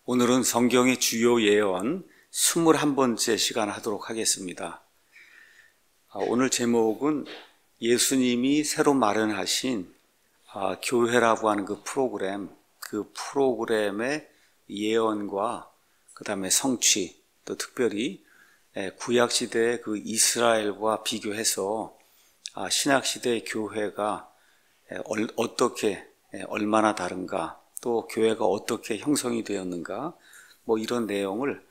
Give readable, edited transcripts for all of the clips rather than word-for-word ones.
오늘은 성경의 주요 예언 21번째 시간 하도록 하겠습니다. 오늘 제목은 예수님이 새로 마련하신 교회라고 하는 그 프로그램의 예언과 그 다음에 성취, 또 특별히 구약시대의 그 이스라엘과 비교해서 신약시대의 교회가 어떻게 얼마나 다른가, 또 교회가 어떻게 형성이 되었는가, 이런 내용을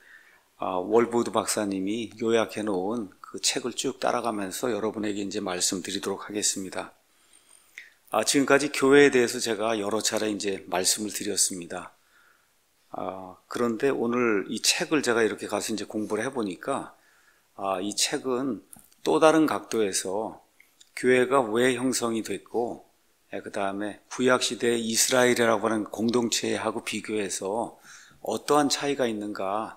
월보드 박사님이 요약해 놓은 그 책을 쭉 따라가면서 여러분에게 이제 말씀드리도록 하겠습니다. 지금까지 교회에 대해서 제가 여러 차례 이제 말씀을 드렸습니다. 그런데 오늘 이 책을 제가 이렇게 가서 이제 공부를 해보니까 이 책은 또 다른 각도에서 교회가 왜 형성이 됐고, 그 다음에 구약시대의 이스라엘이라고 하는 공동체하고 비교해서 어떠한 차이가 있는가,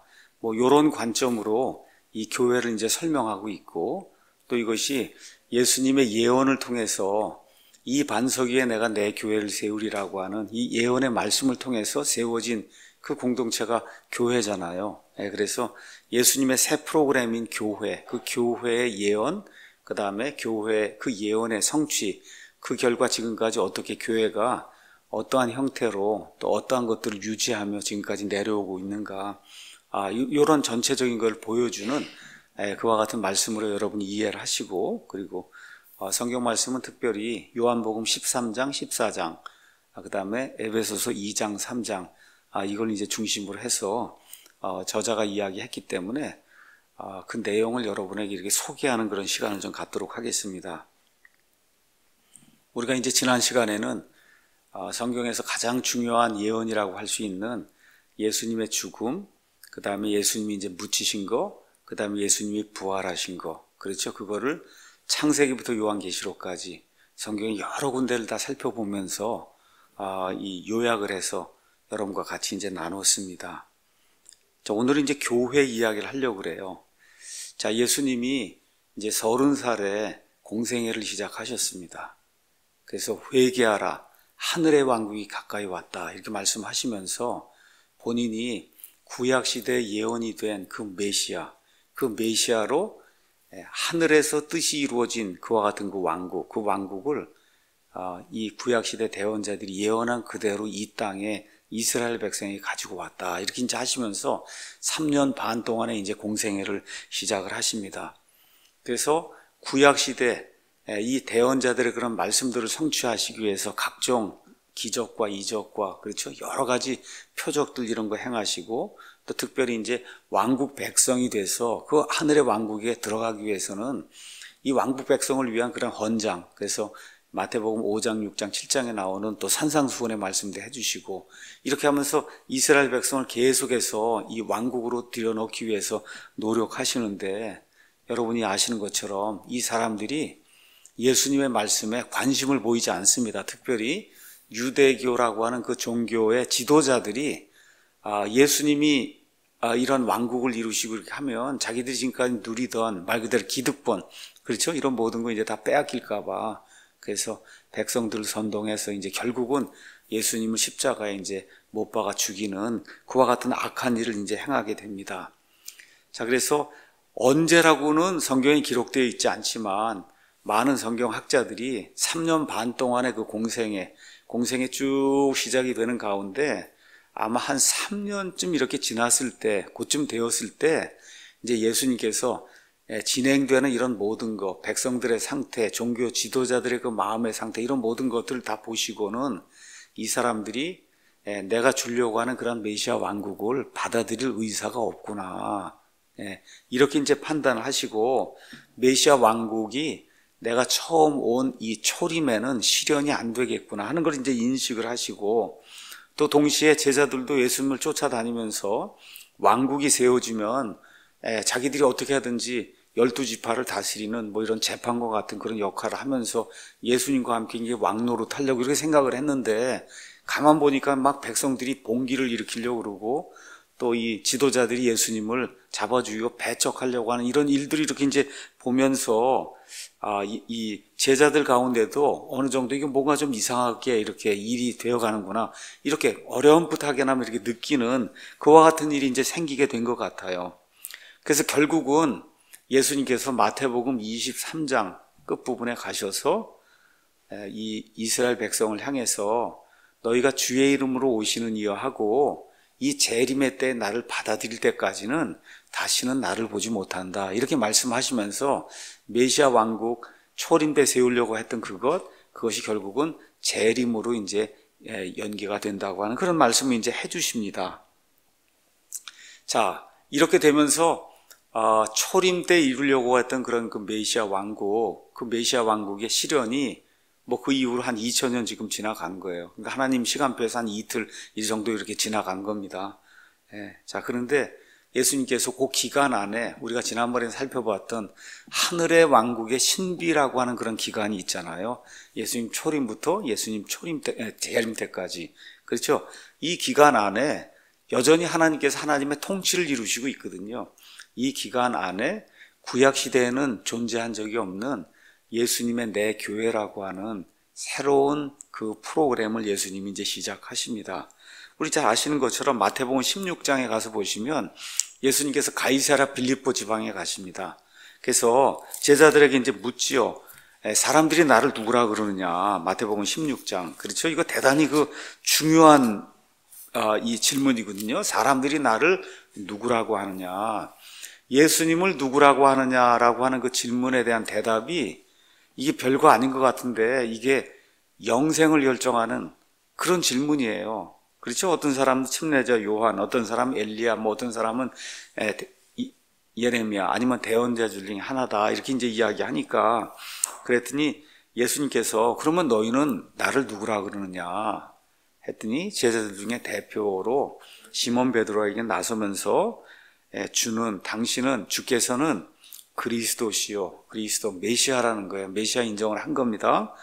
이런 관점으로 이 교회를 이제 설명하고 있고, 또 이것이 예수님의 예언을 통해서 이 반석 위에 내가 내 교회를 세우리라고 하는 이 예언의 말씀을 통해서 세워진 그 공동체가 교회잖아요. 그래서 예수님의 새 프로그램인 교회, 그 교회의 예언, 그 다음에 교회 그 예언의 성취, 그 결과 지금까지 어떻게 교회가 어떠한 형태로 또 어떠한 것들을 유지하며 지금까지 내려오고 있는가, 이런 전체적인 걸 보여주는 그와 같은 말씀으로 여러분이 이해를 하시고, 그리고 성경 말씀은 특별히 요한복음 13장, 14장, 그 다음에 에베소서 2장, 3장, 이걸 이제 중심으로 해서 저자가 이야기했기 때문에 그 내용을 여러분에게 이렇게 소개하는 그런 시간을 좀 갖도록 하겠습니다. 우리가 이제 지난 시간에는 성경에서 가장 중요한 예언이라고 할 수 있는 예수님의 죽음, 그 다음에 예수님이 이제 묻히신 거, 그 다음에 예수님이 부활하신 거, 그렇죠? 그거를 창세기부터 요한계시록까지 성경의 여러 군데를 다 살펴보면서 이 요약을 해서 여러분과 같이 이제 나눴습니다. 자, 오늘은 이제 교회 이야기를 하려고 그래요. 자, 예수님이 이제 30살에 공생애를 시작하셨습니다. 그래서 회개하라, 하늘의 왕국이 가까이 왔다, 이렇게 말씀하시면서 본인이 구약시대의 예언이 된 그 메시아로 하늘에서 뜻이 이루어진 그와 같은 그 왕국을 이 구약시대 대언자들이 예언한 그대로 이 땅에 이스라엘 백성이 가지고 왔다, 이렇게 이제 하시면서 3년 반 동안에 이제 공생애를 시작을 하십니다. 그래서 구약시대 이 대언자들의 그런 말씀들을 성취하시기 위해서 각종 기적과 이적과, 그렇죠, 여러 가지 표적들 이런 거 행하시고, 또 특별히 이제 왕국 백성이 돼서 그 하늘의 왕국에 들어가기 위해서는 이 왕국 백성을 위한 그런 헌장, 그래서 마태복음 5장, 6장, 7장에 나오는 또 산상수훈의 말씀도 해주시고, 이렇게 하면서 이스라엘 백성을 계속해서 이 왕국으로 들여놓기 위해서 노력하시는데, 여러분이 아시는 것처럼 이 사람들이 예수님의 말씀에 관심을 보이지 않습니다. 특별히 유대교라고 하는 그 종교의 지도자들이 예수님이 이런 왕국을 이루시고 이렇게 하면 자기들이 지금까지 누리던 말 그대로 기득권, 그렇죠, 이런 모든 거 이제 다 빼앗길까 봐, 그래서 백성들을 선동해서 이제 결국은 예수님을 십자가에 이제 못 박아 죽이는 그와 같은 악한 일을 이제 행하게 됩니다. 자, 그래서 언제라고는 성경에 기록되어 있지 않지만 많은 성경학자들이 3년 반 동안의 그 공생애 쭉 시작이 되는 가운데 아마 한 3년쯤 이렇게 지났을 때, 그쯤 되었을 때 이제 예수님께서 진행되는 이런 모든 것, 백성들의 상태, 종교 지도자들의 그 마음의 상태, 이런 모든 것들을 다 보시고는 이 사람들이 내가 주려고 하는 그런 메시아 왕국을 받아들일 의사가 없구나, 이렇게 이제 판단을 하시고, 메시아 왕국이 내가 처음 온 이 초림에는 실현이 안 되겠구나 하는 걸 이제 인식을 하시고, 또 동시에 제자들도 예수님을 쫓아다니면서 왕국이 세워지면 자기들이 어떻게 하든지 12지파를 다스리는 이런 재판과 같은 그런 역할을 하면서 예수님과 함께 이제 왕노릇 하려고 이렇게 생각을 했는데, 가만 보니까 막 백성들이 봉기를 일으키려고 그러고, 또 이 지도자들이 예수님을 잡아주고 배척하려고 하는 이런 일들이 이렇게 이제 보면서 이 제자들 가운데도 어느 정도 이게 뭔가 좀 이상하게 이렇게 일이 되어 가는구나, 이렇게 어렴풋하게나마 이렇게 느끼는 그와 같은 일이 이제 생기게 된 것 같아요. 그래서 결국은 예수님께서 마태복음 23장 끝부분에 가셔서 이 이스라엘 백성을 향해서 너희가 주의 이름으로 오시는 이여 하고 이 재림의 때 나를 받아들일 때까지는 다시는 나를 보지 못한다, 이렇게 말씀하시면서 메시아 왕국 초림때 세우려고 했던 그것이 결국은 재림으로 이제 연계가 된다고 하는 그런 말씀을 이제 해주십니다. 자, 이렇게 되면서 초림 때 이루려고 했던 그런 그 메시아 왕국, 그 메시아 왕국의 실현이 뭐 그 이후로 한 2000년 지금 지나간 거예요. 그러니까 하나님 시간표에서 한 이틀 이 정도 이렇게 지나간 겁니다. 자, 그런데 예수님께서 그 기간 안에 우리가 지난번에 살펴봤던 하늘의 왕국의 신비라고 하는 그런 기간이 있잖아요. 예수님 초림부터 예수님 재림 때까지. 그렇죠? 이 기간 안에 여전히 하나님께서 하나님의 통치를 이루시고 있거든요. 이 기간 안에 구약 시대에는 존재한 적이 없는 예수님의 내 교회라고 하는 새로운 그 프로그램을 예수님이 이제 시작하십니다. 우리 잘 아시는 것처럼 마태복음 16장에 가서 보시면 예수님께서 가이사랴 빌립보 지방에 가십니다. 그래서 제자들에게 이제 묻지요. 사람들이 나를 누구라 그러느냐. 마태복음 16장. 그렇죠? 이거 대단히 그 중요한 이 질문이거든요. 사람들이 나를 누구라고 하느냐. 예수님을 누구라고 하느냐라고 하는 그 질문에 대한 대답이 이게 별거 아닌 것 같은데 이게 영생을 결정하는 그런 질문이에요. 그렇죠? 어떤 사람은 침례자 요한, 어떤 사람은 엘리야, 뭐 어떤 사람은 예레미야, 아니면 대언자 중에 하나다, 이렇게 이제 이야기하니까 그랬더니 예수님께서 그러면 너희는 나를 누구라 그러느냐 했더니 제자들 중에 대표로 시몬 베드로에게 나서면서 당신은 주께서는 그리스도시요, 그리스도 메시아라는 거예요. 메시아 인정을 한 겁니다.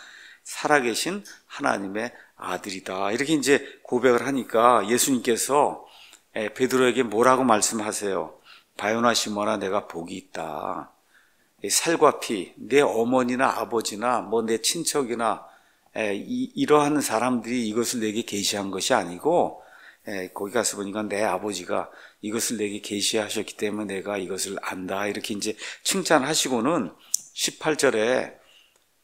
살아계신 하나님의 아들이다, 이렇게 이제 고백을 하니까 예수님께서 베드로에게 뭐라고 말씀하세요? 바요나 시몬아, 내가 복이 있다. 살과 피, 내 어머니나 아버지나 뭐 내 친척이나 이러한 사람들이 이것을 내게 계시한 것이 아니고 거기 가서 보니까 내 아버지가 이것을 내게 계시하셨기 때문에 내가 이것을 안다, 이렇게 이제 칭찬하시고는 18절에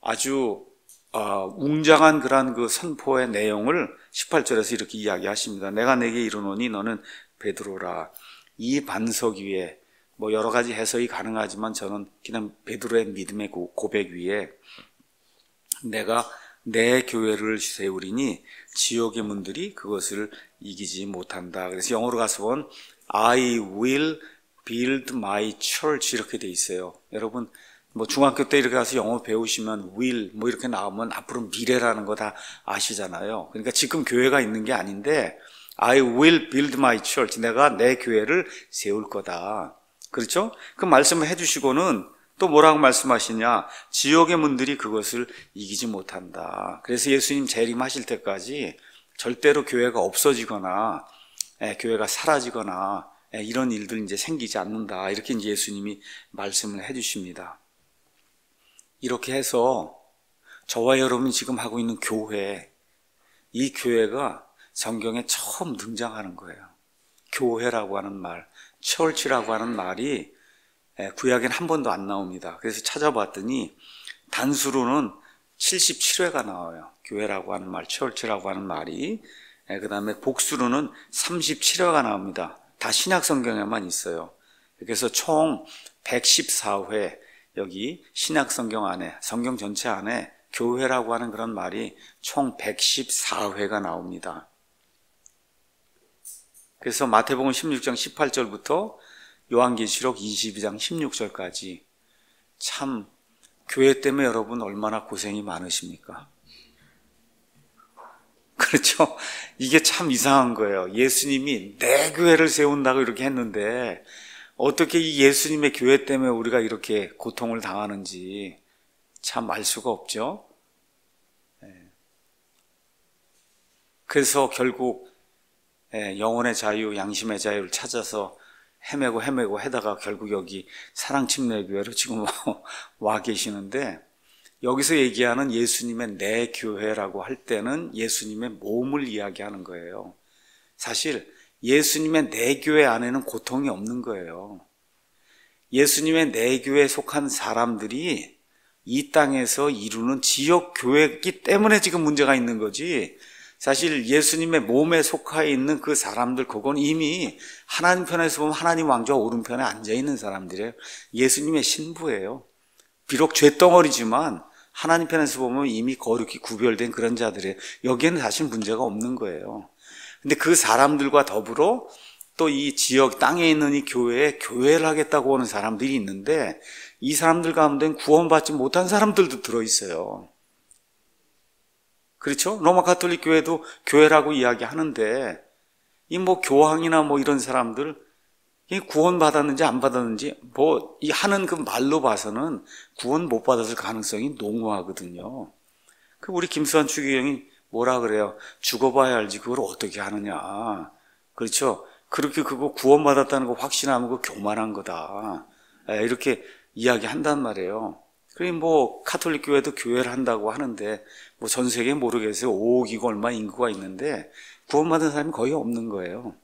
아주 웅장한 그러한 그 선포의 내용을 18절에서 이렇게 이야기하십니다. 내가 내게 이르노니 너는 베드로라. 이 반석 위에, 뭐 여러 가지 해석이 가능하지만 저는 그냥 베드로의 믿음의 고백 위에 내가 내 교회를 세우리니 지옥의 문들이 그것을 이기지 못한다. 그래서 영어로 가서 본 I will build my church 이렇게 돼 있어요. 여러분 뭐 중학교 때 이렇게 가서 영어 배우시면 will 뭐 이렇게 나오면 앞으로 미래라는 거 다 아시잖아요. 그러니까 지금 교회가 있는 게 아닌데 I will build my church, 내가 내 교회를 세울 거다. 그렇죠? 그 말씀을 해주시고는 또 뭐라고 말씀하시냐? 지옥의 문들이 그것을 이기지 못한다. 그래서 예수님 재림하실 때까지 절대로 교회가 없어지거나 교회가 사라지거나 이런 일들 이제 생기지 않는다, 이렇게 이제 예수님이 말씀을 해주십니다. 이렇게 해서 저와 여러분이 지금 하고 있는 교회, 이 교회가 성경에 처음 등장하는 거예요. 교회라고 하는 말, church라고 하는 말이 구약엔 한 번도 안 나옵니다. 그래서 찾아봤더니 단수로는 77회가 나와요. 교회라고 하는 말, church라고 하는 말이. 그 다음에 복수로는 37회가 나옵니다. 다 신약 성경에만 있어요. 그래서 총 114회, 여기 신약 성경 안에, 성경 전체 안에 교회라고 하는 그런 말이 총 114회가 나옵니다. 그래서 마태복음 16장 18절부터 요한계시록 22장 16절까지 참 교회 때문에 여러분 얼마나 고생이 많으십니까? 그렇죠? 이게 참 이상한 거예요. 예수님이 내 교회를 세운다고 이렇게 했는데 어떻게 이 예수님의 교회 때문에 우리가 이렇게 고통을 당하는지 참 알 수가 없죠. 그래서 결국 영혼의 자유, 양심의 자유를 찾아서 헤매고 하다가 결국 여기 사랑침례교회로 지금 와 계시는데, 여기서 얘기하는 예수님의 내 교회라고 할 때는 예수님의 몸을 이야기하는 거예요. 사실 예수님의 내 교회 안에는 고통이 없는 거예요. 예수님의 내 교회에 속한 사람들이 이 땅에서 이루는 지역 교회이기 때문에 지금 문제가 있는 거지, 사실 예수님의 몸에 속하 있는 그 사람들, 그건 이미 하나님 편에서 보면 하나님 왕좌 오른편에 앉아있는 사람들이에요. 예수님의 신부예요. 비록 죄덩어리지만 하나님 편에서 보면 이미 거룩히 구별된 그런 자들이에요. 여기에는 사실 문제가 없는 거예요. 근데 그 사람들과 더불어 또 이 지역 땅에 있는 이 교회에 교회를 하겠다고 하는 사람들이 있는데, 이 사람들 가운데는 구원받지 못한 사람들도 들어있어요. 그렇죠? 로마 가톨릭 교회도 교회라고 이야기하는데, 이 교황이나 이런 사람들, 구원받았는지 안 받았는지, 이 하는 그 말로 봐서는 구원 못 받았을 가능성이 농후하거든요. 우리 김수환 추기경이 뭐라 그래요? 죽어봐야 알지, 그걸 어떻게 하느냐. 그렇죠? 그렇게 그거 구원받았다는 거 확신하면 그거 교만한 거다. 이렇게 이야기한단 말이에요. 그리고 가톨릭 교회도 교회를 한다고 하는데, 전 세계에 모르겠어요. 5억이고 얼마 인구가 있는데, 구원받은 사람이 거의 없는 거예요.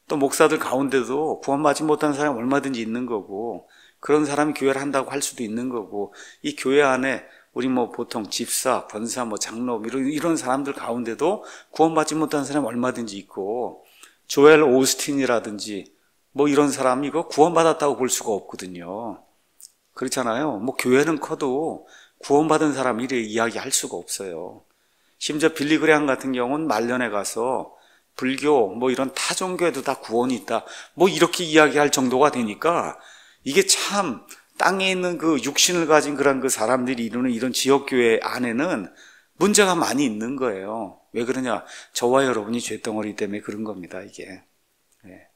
또 목사들 가운데도 구원받지 못한 사람이 얼마든지 있는 거고, 그런 사람이 교회를 한다고 할 수도 있는 거고, 이 교회 안에 우리 보통 집사, 권사, 장로, 이런 사람들 가운데도 구원받지 못한 사람이 얼마든지 있고, 조엘 오스틴이라든지, 이런 사람이 이거 구원받았다고 볼 수가 없거든요. 그렇잖아요. 교회는 커도 구원받은 사람 이래 이야기할 수가 없어요. 심지어 빌리 그레이엄 같은 경우는 말년에 가서 불교, 이런 타종교에도 다 구원이 있다, 이렇게 이야기할 정도가 되니까, 이게 참 땅에 있는 그 육신을 가진 그런 그 사람들이 이루는 이런 지역교회 안에는 문제가 많이 있는 거예요. 왜 그러냐? 저와 여러분이 죄덩어리 때문에 그런 겁니다, 이게.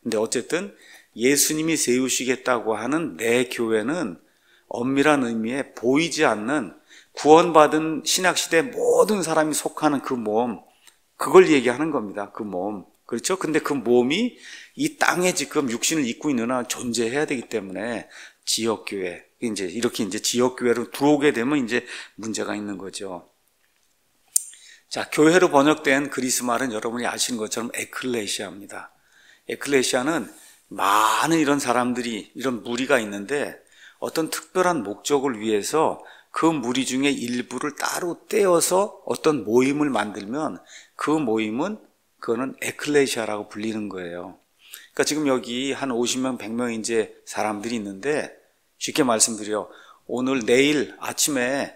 근데 어쨌든 예수님이 세우시겠다고 하는 내 교회는 엄밀한 의미의 보이지 않는 구원받은 신약시대 모든 사람이 속하는 그 몸, 그걸 얘기하는 겁니다. 그 몸. 그렇죠? 근데 그 몸이 이 땅에 지금 육신을 입고 있는 한 존재해야 되기 때문에 지역교회, 이렇게 지역교회로 들어오게 되면 이제 문제가 있는 거죠. 자, 교회로 번역된 그리스 말은 여러분이 아시는 것처럼 에클레시아입니다. 에클레시아는 많은 이런 사람들이, 이런 무리가 있는데, 어떤 특별한 목적을 위해서 그 무리 중에 일부를 따로 떼어서 어떤 모임을 만들면 그 모임은 그거는 에클레시아라고 불리는 거예요. 그러니까 지금 여기 한 50명, 100명 이제 사람들이 있는데, 쉽게 말씀드려, 오늘 내일 아침에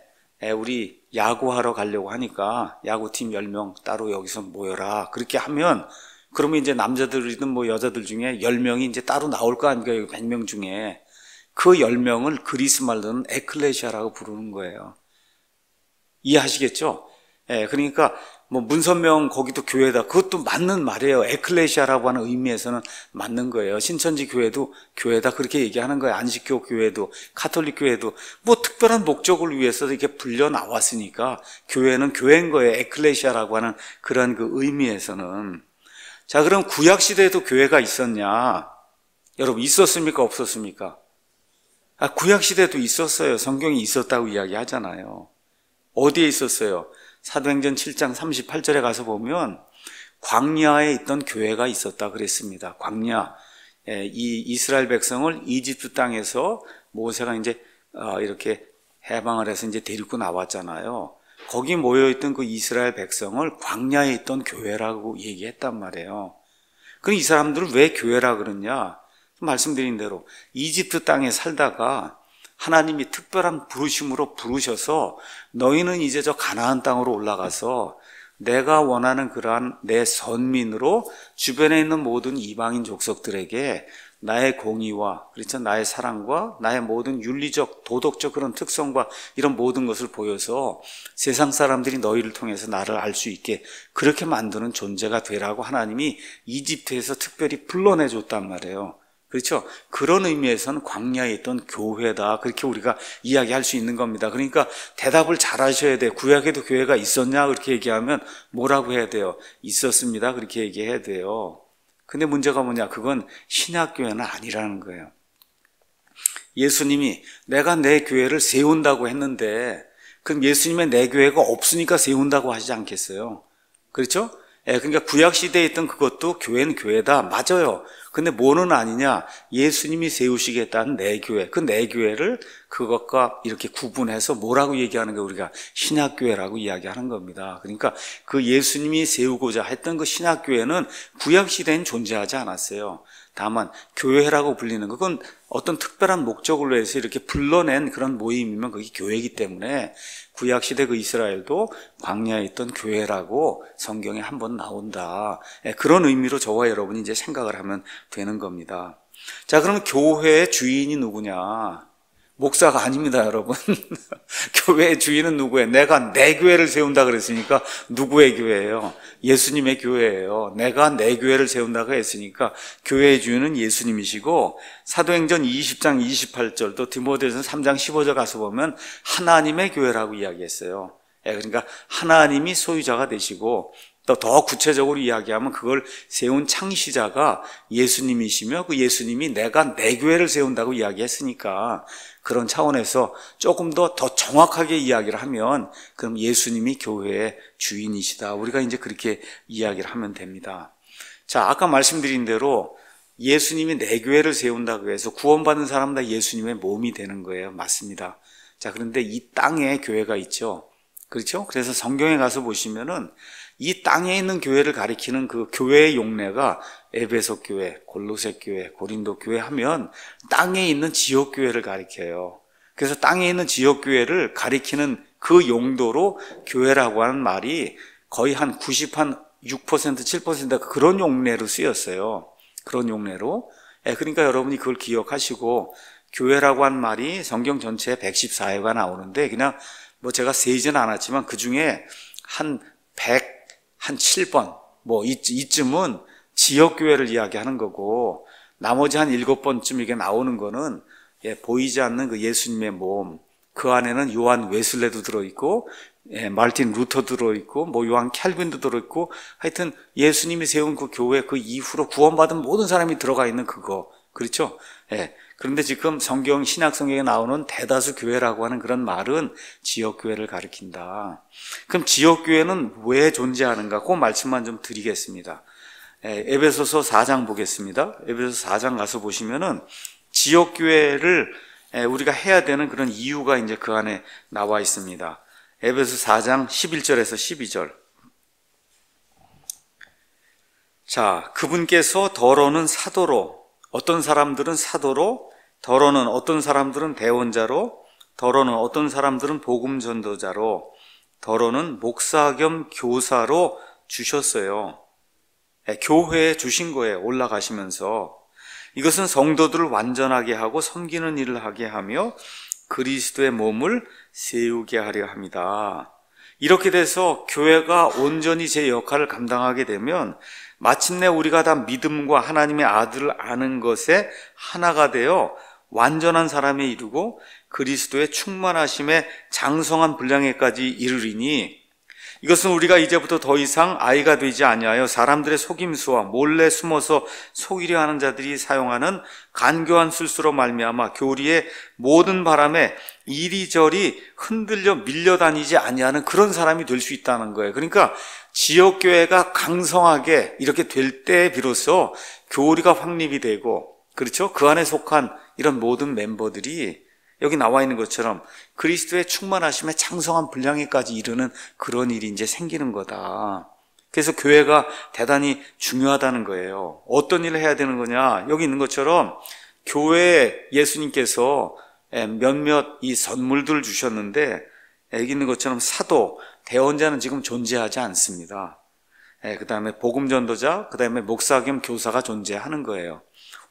우리 야구하러 가려고 하니까 야구팀 10명 따로 여기서 모여라. 그렇게 하면, 그러면 이제 남자들이든 여자들 중에 10명이 이제 따로 나올 거 아닙니까? 100명 중에. 그 10명을 그리스 말로는 에클레시아라고 부르는 거예요. 이해하시겠죠? 그러니까 문선명 거기도 교회다. 그것도 맞는 말이에요. 에클레시아라고 하는 의미에서는 맞는 거예요. 신천지 교회도 교회다. 그렇게 얘기하는 거예요. 안식교 교회도, 가톨릭 교회도 특별한 목적을 위해서 이렇게 불려 나왔으니까 교회는 교회인 거예요. 에클레시아라고 하는 그런 그 의미에서는. 자, 그럼 구약 시대에도 교회가 있었냐? 여러분, 있었습니까? 없었습니까? 구약 시대도 있었어요. 성경이 있었다고 이야기하잖아요. 어디에 있었어요? 사도행전 7장 38절에 가서 보면 광야에 있던 교회가 있었다 그랬습니다. 광야. 이 이스라엘 백성을 이집트 땅에서 모세가 이제 이렇게 해방을 해서 이제 데리고 나왔잖아요. 거기 모여있던 그 이스라엘 백성을 광야에 있던 교회라고 얘기했단 말이에요. 그럼 이 사람들을 왜 교회라 그러냐? 말씀드린 대로 이집트 땅에 살다가 하나님이 특별한 부르심으로 부르셔서 너희는 이제 저 가나안 땅으로 올라가서 내가 원하는 그러한 내 선민으로 주변에 있는 모든 이방인 족속들에게 나의 공의와, 그렇죠, 나의 사랑과 나의 모든 윤리적, 도덕적 그런 특성과 이런 모든 것을 보여서 세상 사람들이 너희를 통해서 나를 알 수 있게 그렇게 만드는 존재가 되라고 하나님이 이집트에서 특별히 불러내줬단 말이에요. 그렇죠? 그런 의미에서는 광야에 있던 교회다. 그렇게 우리가 이야기할 수 있는 겁니다. 그러니까 대답을 잘 하셔야 돼요. 구약에도 교회가 있었냐? 그렇게 얘기하면 뭐라고 해야 돼요? 있었습니다. 그렇게 얘기해야 돼요. 근데 문제가 뭐냐? 그건 신약교회는 아니라는 거예요. 예수님이 내가 내 교회를 세운다고 했는데 그럼 예수님의 내 교회가 없으니까 세운다고 하시지 않겠어요? 그렇죠? 그러니까 구약시대에 있던 그것도 교회는 교회다. 맞아요. 근데 뭐는 아니냐? 예수님이 세우시겠다는 내 교회. 그 내 교회를 그것과 이렇게 구분해서 뭐라고 얘기하는 거 우리가 신약교회라고 이야기하는 겁니다. 그러니까 그 예수님이 세우고자 했던 그 신약교회는 구약시대엔 존재하지 않았어요. 다만 교회라고 불리는 그건 어떤 특별한 목적으로 해서 이렇게 불러낸 그런 모임이면 그게 교회이기 때문에 구약시대 그 이스라엘도 광야에 있던 교회라고 성경에 한번 나온다. 그런 의미로 저와 여러분이 이제 생각을 하면 되는 겁니다. 자, 그럼 교회의 주인이 누구냐? 목사가 아닙니다, 여러분. 교회의 주인은 누구예요? 내가 내 교회를 세운다 그랬으니까 누구의 교회예요? 예수님의 교회예요. 내가 내 교회를 세운다고 했으니까 교회의 주인은 예수님이시고 사도행전 20장 28절 또 디모데전서 3장 15절 가서 보면 하나님의 교회라고 이야기했어요. 그러니까 하나님이 소유자가 되시고 또 더 구체적으로 이야기하면 그걸 세운 창시자가 예수님이시며 그 예수님이 내가 내 교회를 세운다고 이야기했으니까 그런 차원에서 조금 더 정확하게 이야기를 하면 그럼 예수님이 교회의 주인이시다. 우리가 이제 그렇게 이야기를 하면 됩니다. 자, 아까 말씀드린 대로 예수님이 내 교회를 세운다고 해서 구원받은 사람 다 예수님의 몸이 되는 거예요. 맞습니다. 자, 그런데 이 땅에 교회가 있죠. 그렇죠? 그래서 성경에 가서 보시면은 이 땅에 있는 교회를 가리키는 그 교회의 용례가 에베소 교회, 골로새 교회, 고린도 교회 하면 땅에 있는 지역 교회를 가리켜요. 그래서 땅에 있는 지역 교회를 가리키는 그 용도로 교회라고 하는 말이 거의 한 6%, 7% 그런 용례로 쓰였어요. 그런 용례로. 그러니까 여러분이 그걸 기억하시고 교회라고 하는 말이 성경 전체에 114회가 나오는데 그냥 뭐 제가 세지는 않았지만 그 중에 한 7번 이쯤은 지역교회를 이야기하는 거고 나머지 한 7번쯤 이게 나오는 거는 보이지 않는 그 예수님의 몸, 그 안에는 요한 웨슬레도 들어있고 말틴 루터 들어있고 요한 캘빈도 들어있고 하여튼 예수님이 세운 그 교회 그 이후로 구원받은 모든 사람이 들어가 있는 그거 그렇죠? 그런데 지금 신약 성경에 나오는 대다수 교회라고 하는 그런 말은 지역교회를 가리킨다. 그럼 지역교회는 왜 존재하는가? 그 말씀만 좀 드리겠습니다. 에베소서 4장 보겠습니다. 에베소서 4장 가서 보시면은 지역교회를 우리가 해야 되는 그런 이유가 이제 그 안에 나와 있습니다. 에베소 4장 11절에서 12절. 자, 그분께서 더러는 사도로 어떤 사람들은 사도로, 더러는 어떤 사람들은 대원자로, 더러는 어떤 사람들은 복음 전도자로, 더러는 목사 겸 교사로 주셨어요. 교회에 주신 거예요. 올라가시면서. 이것은 성도들을 완전하게 하고 섬기는 일을 하게 하며 그리스도의 몸을 세우게 하려 합니다. 이렇게 돼서 교회가 온전히 제 역할을 감당하게 되면 마침내 우리가 다 믿음과 하나님의 아들을 아는 것에 하나가 되어 완전한 사람에 이르고 그리스도의 충만하심에 장성한 분량에까지 이르리니 이것은 우리가 이제부터 더 이상 아이가 되지 아니하여 사람들의 속임수와 몰래 숨어서 속이려 하는 자들이 사용하는 간교한 술수로 말미암아 교리의 모든 바람에 이리저리 흔들려 밀려다니지 아니하는 그런 사람이 될 수 있다는 거예요. 그러니까 지역교회가 강성하게 이렇게 될 때 비로소 교리가 확립이 되고 그렇죠? 그 안에 속한 이런 모든 멤버들이 여기 나와 있는 것처럼 그리스도의 충만하심에 장성한 분량에까지 이르는 그런 일이 이제 생기는 거다. 그래서 교회가 대단히 중요하다는 거예요. 어떤 일을 해야 되는 거냐? 여기 있는 것처럼 교회에 예수님께서 몇몇 이 선물들을 주셨는데 여기 있는 것처럼 사도, 대언자는 지금 존재하지 않습니다. 그 다음에 복음전도자, 그 다음에 목사 겸 교사가 존재하는 거예요.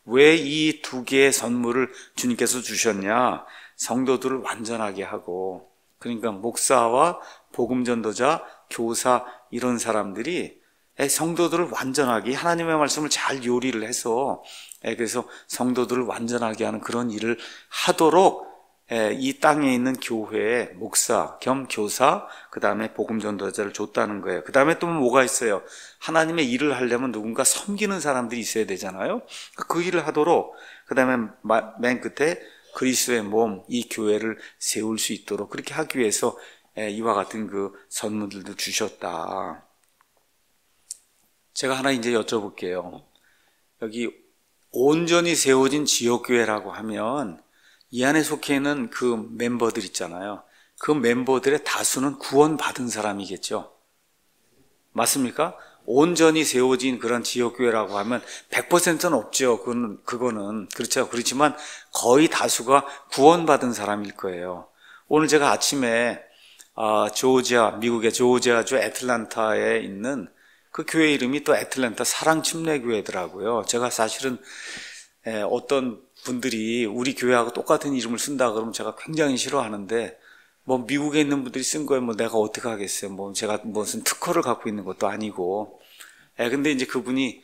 왜 이 두 개의 선물을 주님께서 주셨냐? 성도들을 완전하게 하고, 그러니까 목사와 복음전도자, 교사 이런 사람들이 성도들을 완전하게 하나님의 말씀을 잘 요리를 해서 그래서 성도들을 완전하게 하는 그런 일을 하도록 이 땅에 있는 교회에 목사 겸 교사, 그 다음에 복음 전도자를 줬다는 거예요. 그 다음에 또 뭐가 있어요? 하나님의 일을 하려면 누군가 섬기는 사람들이 있어야 되잖아요. 그 일을 하도록, 그 다음에 맨 끝에 그리스도의 몸, 이 교회를 세울 수 있도록 그렇게 하기 위해서 이와 같은 그 선물들도 주셨다. 제가 하나 이제 여쭤볼게요. 여기 온전히 세워진 지역교회라고 하면 이 안에 속해 있는 그 멤버들 있잖아요. 그 멤버들의 다수는 구원받은 사람이겠죠. 맞습니까? 온전히 세워진 그런 지역교회라고 하면 100%는 없죠. 그거는. 그렇죠. 그렇지만 거의 다수가 구원받은 사람일 거예요. 오늘 제가 아침에 미국의 조지아주 애틀랜타에 있는 그 교회 이름이 또 애틀랜타 사랑침례교회더라고요. 제가 사실은 어떤 분들이 우리 교회하고 똑같은 이름을 쓴다 그러면 제가 굉장히 싫어하는데, 뭐 미국에 있는 분들이 쓴 거에 뭐 내가 어떻게 하겠어요. 뭐 제가 무슨 특허를 갖고 있는 것도 아니고. 근데 이제 그분이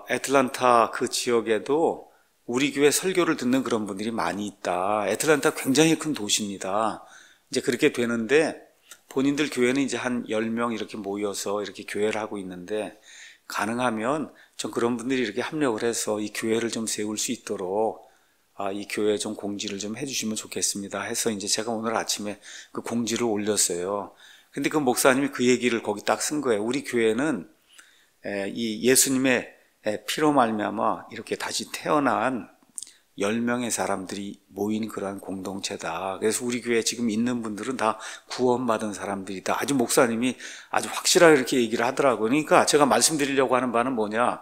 애틀랜타 그 지역에도 우리 교회 설교를 듣는 그런 분들이 많이 있다. 애틀랜타 굉장히 큰 도시입니다. 이제 그렇게 되는데 본인들 교회는 이제 한 10명 이렇게 모여서 이렇게 교회를 하고 있는데, 가능하면 좀 그런 분들이 이렇게 합력을 해서 이 교회를 좀 세울 수 있도록 이 교회에 좀 공지를 좀 해주시면 좋겠습니다 해서 이제 제가 오늘 아침에 그 공지를 올렸어요. 근데 그 목사님이 그 얘기를 거기 딱 쓴 거예요. 우리 교회는 이 예수님의 피로 말미암아 이렇게 다시 태어난 10명의 사람들이 모인 그러한 공동체다. 그래서 우리 교회에 지금 있는 분들은 다 구원받은 사람들이다. 아주 목사님이 아주 확실하게 이렇게 얘기를 하더라고요. 그러니까 제가 말씀드리려고 하는 바는 뭐냐,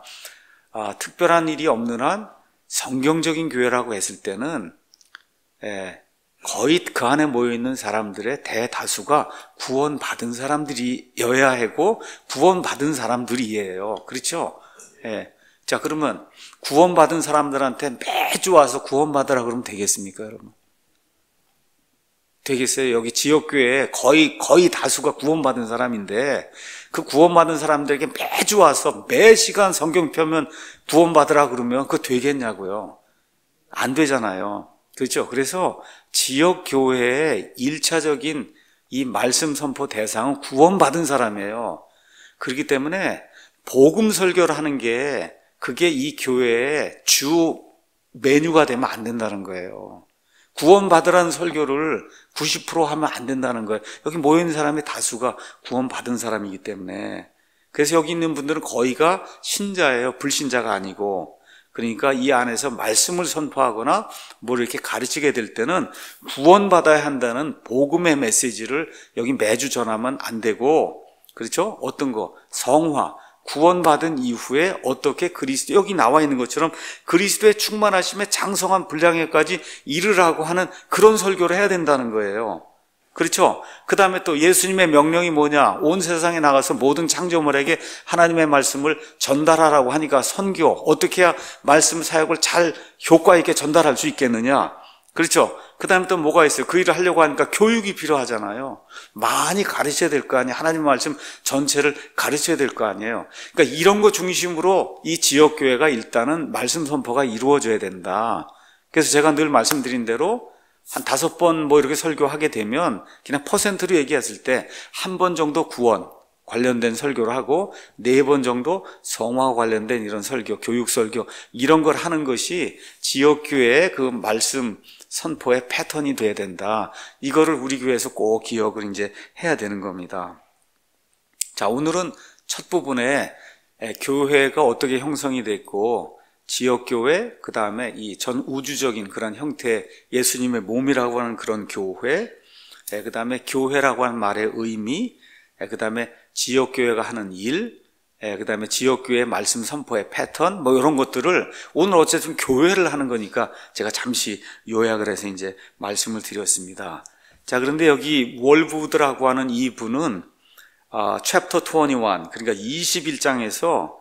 특별한 일이 없는 한 성경적인 교회라고 했을 때는 거의 그 안에 모여있는 사람들의 대다수가 구원받은 사람들이어야 하고 구원받은 사람들이에요. 그렇죠? 자, 그러면 구원받은 사람들한테 매주 와서 구원받으라 그러면 되겠습니까, 여러분? 되겠어요? 여기 지역교회에 거의 다수가 구원받은 사람인데, 그 구원받은 사람들에게 매주 와서 매 시간 성경 펴면 구원받으라 그러면 그거 되겠냐고요? 안 되잖아요. 그렇죠? 그래서 지역교회의 1차적인 이 말씀 선포 대상은 구원받은 사람이에요. 그렇기 때문에 복음 설교를 하는 게 그게 이 교회의 주 메뉴가 되면 안 된다는 거예요. 구원받으라는 설교를 90% 하면 안 된다는 거예요. 여기 모여있는 사람의 다수가 구원받은 사람이기 때문에. 그래서 여기 있는 분들은 거의가 신자예요. 불신자가 아니고. 그러니까 이 안에서 말씀을 선포하거나 뭘 이렇게 가르치게 될 때는 구원받아야 한다는 복음의 메시지를 여기 매주 전하면 안 되고, 그렇죠? 어떤 거? 성화. 구원받은 이후에 어떻게 그리스도, 여기 나와 있는 것처럼 그리스도의 충만하심에 장성한 분량에까지 이르라고 하는 그런 설교를 해야 된다는 거예요. 그렇죠? 그 다음에 또 예수님의 명령이 뭐냐? 온 세상에 나가서 모든 창조물에게 하나님의 말씀을 전달하라고 하니까 선교, 어떻게 해야 말씀 사역을 잘 효과 있게 전달할 수 있겠느냐? 그렇죠? 그 다음에 또 뭐가 있어요? 그 일을 하려고 하니까 교육이 필요하잖아요. 많이 가르쳐야 될 거 아니에요. 하나님 말씀 전체를 가르쳐야 될 거 아니에요. 그러니까 이런 거 중심으로 이 지역교회가 일단은 말씀 선포가 이루어져야 된다. 그래서 제가 늘 말씀드린 대로 한 5번 뭐 이렇게 설교하게 되면 그냥 퍼센트로 얘기했을 때 한 번 정도 구원 관련된 설교를 하고 4번 정도 성화 관련된 이런 설교, 교육 설교 이런 걸 하는 것이 지역교회의 그 말씀 선포의 패턴이 돼야 된다. 이거를 우리 교회에서 꼭 기억을 이제 해야 되는 겁니다. 자, 오늘은 첫 부분에 교회가 어떻게 형성이 됐고 지역교회, 그 다음에 이 전 우주적인 그런 형태, 예수님의 몸이라고 하는 그런 교회, 그 다음에 교회라고 하는 말의 의미, 그 다음에 지역교회가 하는 일, 그 다음에 지역교회 말씀 선포의 패턴, 뭐 이런 것들을 오늘 어쨌든 교회를 하는 거니까 제가 잠시 요약을 해서 이제 말씀을 드렸습니다. 자, 그런데 여기 월부드라고 하는 이 분은 챕터 21, 그러니까 21장에서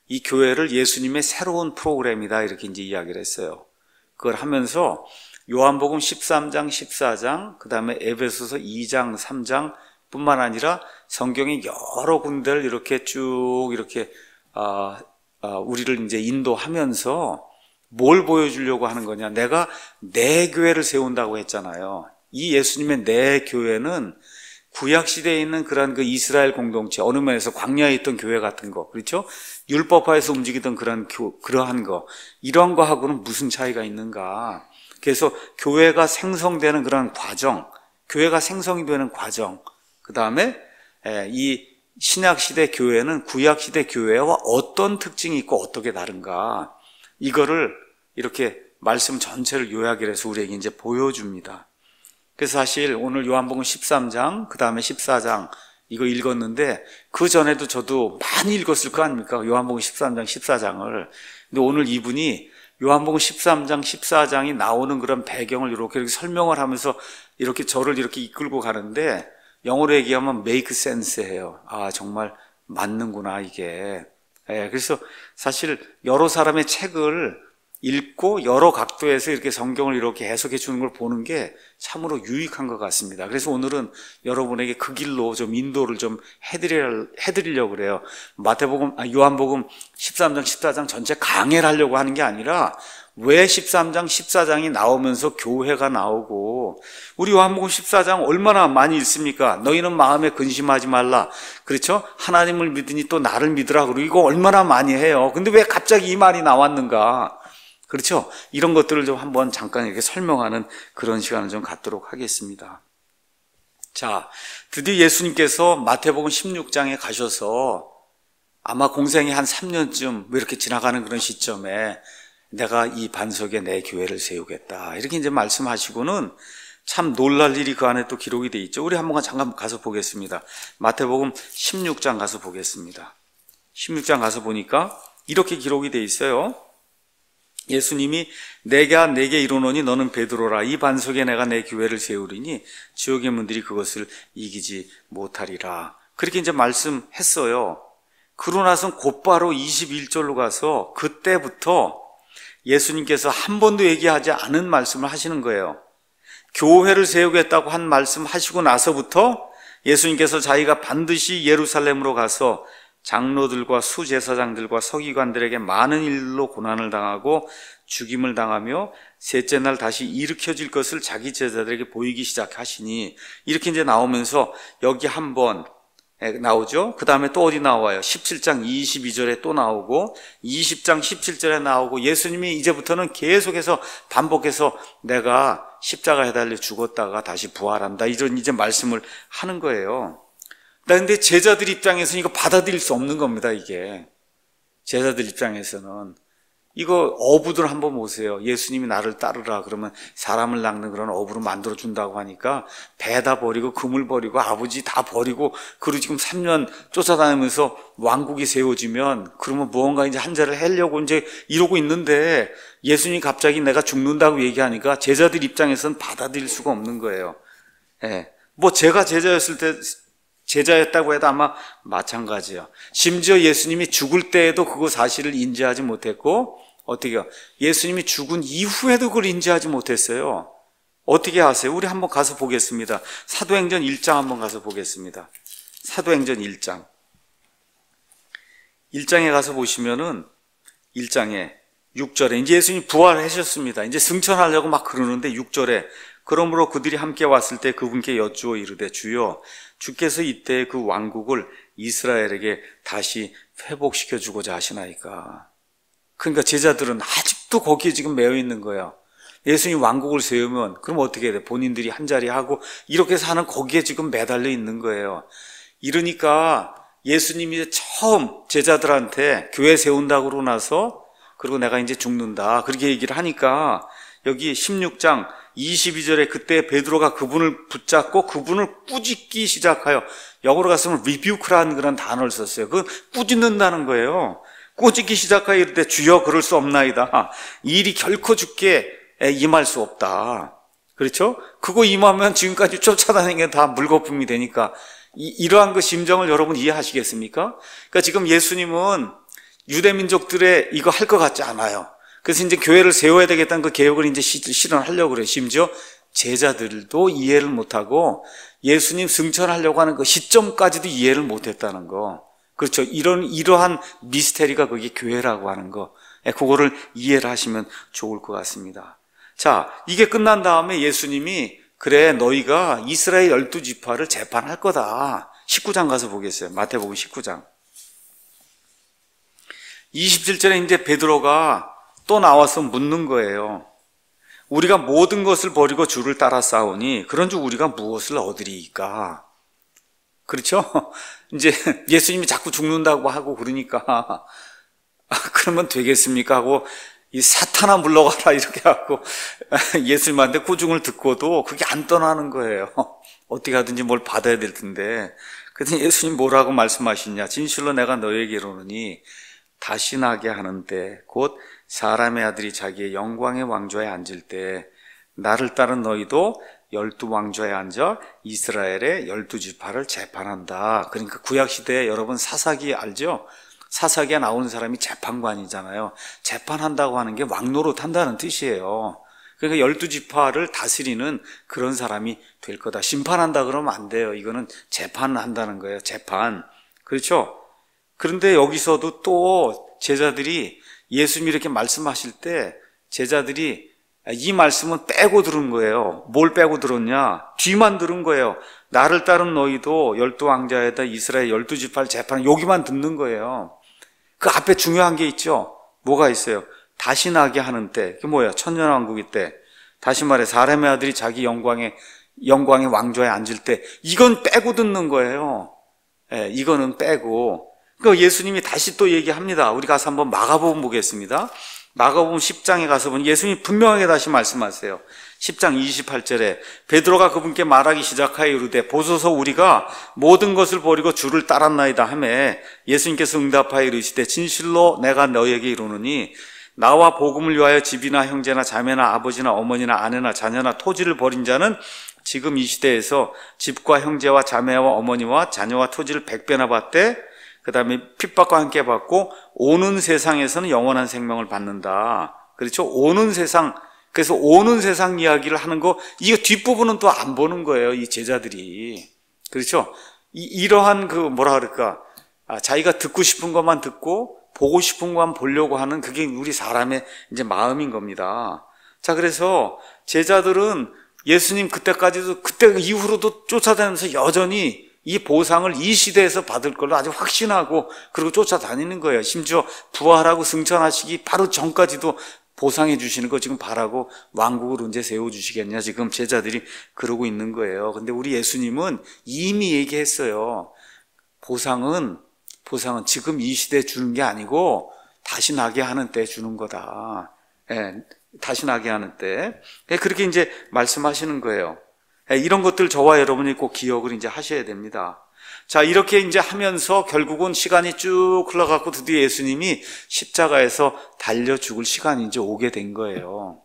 이 교회를 예수님의 새로운 프로그램이다 이렇게 이제 이야기를 했어요. 그걸 하면서 요한복음 13장, 14장, 그 다음에 에베소서 2장, 3장 뿐만 아니라 성경의 여러 군데를 이렇게 쭉 이렇게 우리를 이제 인도하면서 뭘 보여주려고 하는 거냐? 내가 내 교회를 세운다고 했잖아요. 이 예수님의 내 교회는 구약시대에 있는 그런 그 이스라엘 공동체, 어느 면에서 광야에 있던 교회 같은 거, 그렇죠? 율법화에서 움직이던 그러한 거, 이런 거하고는 무슨 차이가 있는가? 그래서 교회가 생성되는 그런 과정, 교회가 생성이 되는 과정, 그 다음에 이 신약시대 교회는 구약시대 교회와 어떤 특징이 있고 어떻게 다른가? 이거를 이렇게 말씀 전체를 요약을 해서 우리에게 이제 보여줍니다. 그래서 사실 오늘 요한복음 13장, 그 다음에 14장 이거 읽었는데 그 전에도 저도 많이 읽었을 거 아닙니까? 요한복음 13장, 14장을. 근데 오늘 이분이 요한복음 13장, 14장이 나오는 그런 배경을 이렇게 설명을 하면서 이렇게 저를 이렇게 이끌고 가는데 영어로 얘기하면 make sense 해요. 아, 정말 맞는구나, 이게. 그래서 사실 여러 사람의 책을 읽고 여러 각도에서 이렇게 성경을 이렇게 해석해 주는 걸 보는 게 참으로 유익한 것 같습니다. 그래서 오늘은 여러분에게 그 길로 좀 인도를 좀 해드리려고 그래요. 요한복음 13장, 14장 전체 강해를 하려고 하는 게 아니라 왜 13장, 14장이 나오면서 교회가 나오고 우리 요한복음 14장 얼마나 많이 읽습니까? 너희는 마음에 근심하지 말라. 그렇죠? 하나님을 믿으니 또 나를 믿으라. 그리고 이거 얼마나 많이 해요. 근데 왜 갑자기 이 말이 나왔는가? 그렇죠? 이런 것들을 좀 한번 잠깐 이렇게 설명하는 그런 시간을 좀 갖도록 하겠습니다. 자, 드디어 예수님께서 마태복음 16장에 가셔서 아마 공생이 한 3년쯤 이렇게 지나가는 그런 시점에 내가 이 반석에 내 교회를 세우겠다. 이렇게 이제 말씀하시고는 참 놀랄 일이 그 안에 또 기록이 돼 있죠. 우리 한번 잠깐 가서 보겠습니다. 마태복음 16장 가서 보겠습니다. 16장 가서 보니까 이렇게 기록이 돼 있어요. 예수님이 내가 내게 이르노니 너는 베드로라. 이 반석에 내가 내 교회를 세우리니 지옥의 문들이 그것을 이기지 못하리라. 그렇게 이제 말씀했어요. 그러고 나서 곧바로 21절로 가서 그때부터 예수님께서 한 번도 얘기하지 않은 말씀을 하시는 거예요. 교회를 세우겠다고 한 말씀 하시고 나서부터 예수님께서 자기가 반드시 예루살렘으로 가서 장로들과 수제사장들과 서기관들에게 많은 일로 고난을 당하고 죽임을 당하며 셋째 날 다시 일으켜질 것을 자기 제자들에게 보이기 시작하시니 이렇게 이제 나오면서 여기 한번 나오죠. 그 다음에 또 어디 나와요? 17장 22절에 또 나오고 20장 17절에 나오고 예수님이 이제부터는 계속해서 반복해서 내가 십자가에 달려 죽었다가 다시 부활한다 이런 이제 말씀을 하는 거예요. 그런데 제자들 입장에서는 이거 받아들일 수 없는 겁니다. 이게 제자들 입장에서는 이거 어부들 한번 보세요. 예수님이 나를 따르라 그러면 사람을 낚는 그런 어부로 만들어준다고 하니까 배 다 버리고 금을 버리고 아버지 다 버리고 그리고 지금 3년 쫓아다니면서 왕국이 세워지면 그러면 무언가 이제 한자를 하려고 이제 이러고 있는데 예수님이 갑자기 내가 죽는다고 얘기하니까 제자들 입장에서는 받아들일 수가 없는 거예요. 뭐 제가 제자였다고 해도 아마 마찬가지예요. 심지어 예수님이 죽을 때에도 그거 사실을 인지하지 못했고 어떻게요? 예수님이 죽은 이후에도 그걸 인지하지 못했어요. 어떻게 하세요? 우리 한번 가서 보겠습니다. 사도행전 1장 한번 가서 보겠습니다. 사도행전 1장 1장에 가서 보시면은 1장에 6절에 이제 예수님이 부활하셨습니다. 이제 승천하려고 막 그러는데 6절에 그러므로 그들이 함께 왔을 때 그분께 여쭈어 이르되 주여 주께서 이때 그 왕국을 이스라엘에게 다시 회복시켜 주고자 하시나이까. 그러니까 제자들은 아직도 거기에 지금 매여 있는 거예요. 예수님 왕국을 세우면 그럼 어떻게 해야 돼? 본인들이 한 자리 하고 이렇게 사는 거기에 지금 매달려 있는 거예요. 이러니까 예수님이 처음 제자들한테 교회 세운다고 그러고 나서 그리고 내가 이제 죽는다 그렇게 얘기를 하니까 여기 16장 22절에 그때 베드로가 그분을 붙잡고 그분을 꾸짖기 시작하여 영어로 갔으면 rebuke라는 그런 단어를 썼어요. 그건 꾸짖는다는 거예요. 꾸짖기 시작하여 이르되 주여 그럴 수 없나이다. 이 일이 결코 주께 임할 수 없다. 그렇죠? 그거 임하면 지금까지 쫓아다니는 게 다 물거품이 되니까 이러한 그 심정을 여러분 이해하시겠습니까? 그러니까 지금 예수님은 유대민족들의 이거 할 것 같지 않아요. 그래서 이제 교회를 세워야 되겠다는 그 계획을 이제 실현하려고 그래요. 심지어 제자들도 이해를 못하고 예수님 승천하려고 하는 그 시점까지도 이해를 못했다는 거. 그렇죠. 이러한 미스테리가 그게 교회라고 하는 거. 그거를 이해를 하시면 좋을 것 같습니다. 자, 이게 끝난 다음에 예수님이 그래, 너희가 이스라엘 12지파를 재판할 거다. 19장 가서 보겠어요. 마태복음 19장. 27절에 이제 베드로가 또 나와서 묻는 거예요. 우리가 모든 것을 버리고 주를 따라 싸우니 그런즉 우리가 무엇을 얻으리이까? 그렇죠? 이제 예수님이 자꾸 죽는다고 하고 그러니까 그러면 되겠습니까? 하고 이 사탄아 물러가라 이렇게 하고 예수님한테 꾸중을 듣고도 그게 안 떠나는 거예요. 어떻게 하든지 뭘 받아야 될 텐데. 그랬더니 예수님 뭐라고 말씀하시냐? 진실로 내가 너에게 이르노니 다시 나게 하는데 곧 사람의 아들이 자기의 영광의 왕좌에 앉을 때 나를 따른 너희도 12왕좌에 앉아 이스라엘의 12지파를 재판한다. 그러니까 구약시대에 여러분 사사기 알죠? 사사기에 나오는 사람이 재판관이잖아요. 재판한다고 하는 게 왕노릇 한다는 뜻이에요. 그러니까 12지파를 다스리는 그런 사람이 될 거다. 심판한다 그러면 안 돼요. 이거는 재판한다는 거예요. 재판. 그렇죠? 그런데 여기서도 또 제자들이 예수님이 이렇게 말씀하실 때 제자들이 이 말씀은 빼고 들은 거예요. 뭘 빼고 들었냐? 뒤만 들은 거예요. 나를 따른 너희도 12왕자에다 이스라엘 12지파를 재판한 여기만 듣는 거예요. 그 앞에 중요한 게 있죠. 뭐가 있어요? 다시 나게 하는 때. 그게 뭐야? 천년왕국일 때. 다시 말해 사람의 아들이 자기 영광의 왕좌에 앉을 때. 이건 빼고 듣는 거예요. 이거는 빼고. 그러니까 예수님이 다시 또 얘기합니다. 우리 가서 한번 마가복음 보겠습니다. 마가복음 10장에 가서 보니 예수님이 분명하게 다시 말씀하세요. 10장 28절에 베드로가 그분께 말하기 시작하여 이르되 보소서 우리가 모든 것을 버리고 주를 따랐나이다 하매 예수님께서 응답하여 이르시되 진실로 내가 너희에게 이르노니 나와 복음을 위하여 집이나 형제나 자매나 아버지나 어머니나 아내나 자녀나 토지를 버린 자는 지금 이 시대에서 집과 형제와 자매와 어머니와 자녀와 토지를 100배나 받되 그 다음에 핍박과 함께 받고 오는 세상에서는 영원한 생명을 받는다. 그렇죠? 오는 세상. 그래서 오는 세상 이야기를 하는 거, 이거 뒷부분은 또 안 보는 거예요. 이 제자들이. 그렇죠? 이러한 뭐라 그럴까. 자기가 듣고 싶은 것만 듣고 보고 싶은 것만 보려고 하는 그게 우리 사람의 이제 마음인 겁니다. 자, 그래서 제자들은 예수님 그때 이후로도 쫓아다니면서 여전히 이 보상을 이 시대에서 받을 걸로 아주 확신하고 그리고 쫓아다니는 거예요. 심지어 부활하고 승천하시기 바로 전까지도 보상해 주시는 거 지금 바라고 왕국을 언제 세워주시겠냐 지금 제자들이 그러고 있는 거예요. 근데 우리 예수님은 이미 얘기했어요. 보상은 지금 이 시대에 주는 게 아니고 다시 나게 하는 때 주는 거다. 다시 나게 하는 때. 그렇게 이제 말씀하시는 거예요. 이런 것들 저와 여러분이 꼭 기억을 이제 하셔야 됩니다. 자, 이렇게 이제 하면서 결국은 시간이 쭉 흘러가고 드디어 예수님이 십자가에서 달려 죽을 시간이 이제 오게 된 거예요.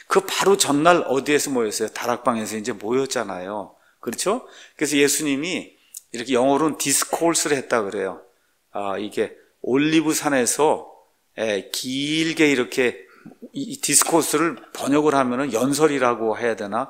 그 바로 전날 어디에서 모였어요? 다락방에서 이제 모였잖아요. 그렇죠? 그래서 예수님이 이렇게 영어로는 디스코스를 했다 그래요. 이게 올리브산에서 길게 이렇게 이 디스코스를 번역을 하면은 연설이라고 해야 되나?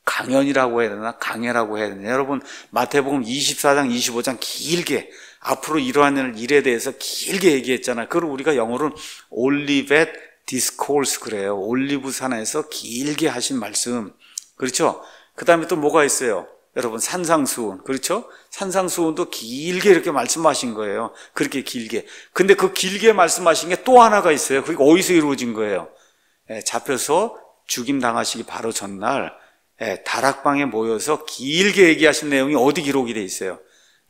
강연이라고 해야 되나? 강해라고 해야 되나? 여러분 마태복음 24장 25장 길게 앞으로 이러한 일에 대해서 길게 얘기했잖아요. 그걸 우리가 영어로는 올리벳 디스코스 그래요. 올리브산에서 길게 하신 말씀. 그렇죠? 그 다음에 또 뭐가 있어요? 여러분 산상수훈. 그렇죠? 산상수훈도 길게 이렇게 말씀하신 거예요. 그렇게 길게. 근데 그 길게 말씀하신 게 또 하나가 있어요. 그게 어디서 이루어진 거예요? 잡혀서 죽임 당하시기 바로 전날 다락방에 모여서 길게 얘기하신 내용이 어디 기록이 돼 있어요?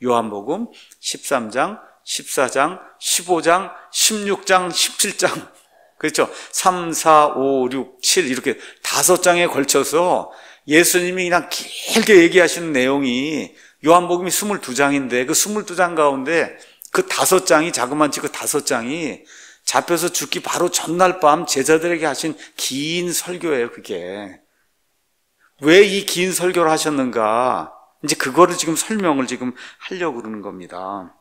요한복음 13장, 14장, 15장, 16장, 17장. 그렇죠? 3, 4, 5, 6, 7 이렇게 5장에 걸쳐서 예수님이 그냥 길게 얘기하시는 내용이 요한복음이 22장인데 그 22장 가운데 그 5장이 자그만치 그 5장이 잡혀서 죽기 바로 전날 밤 제자들에게 하신 긴 설교예요. 그게 왜 이 긴 설교를 하셨는가? 이제 그거를 지금 설명을 지금 하려고 그러는 겁니다.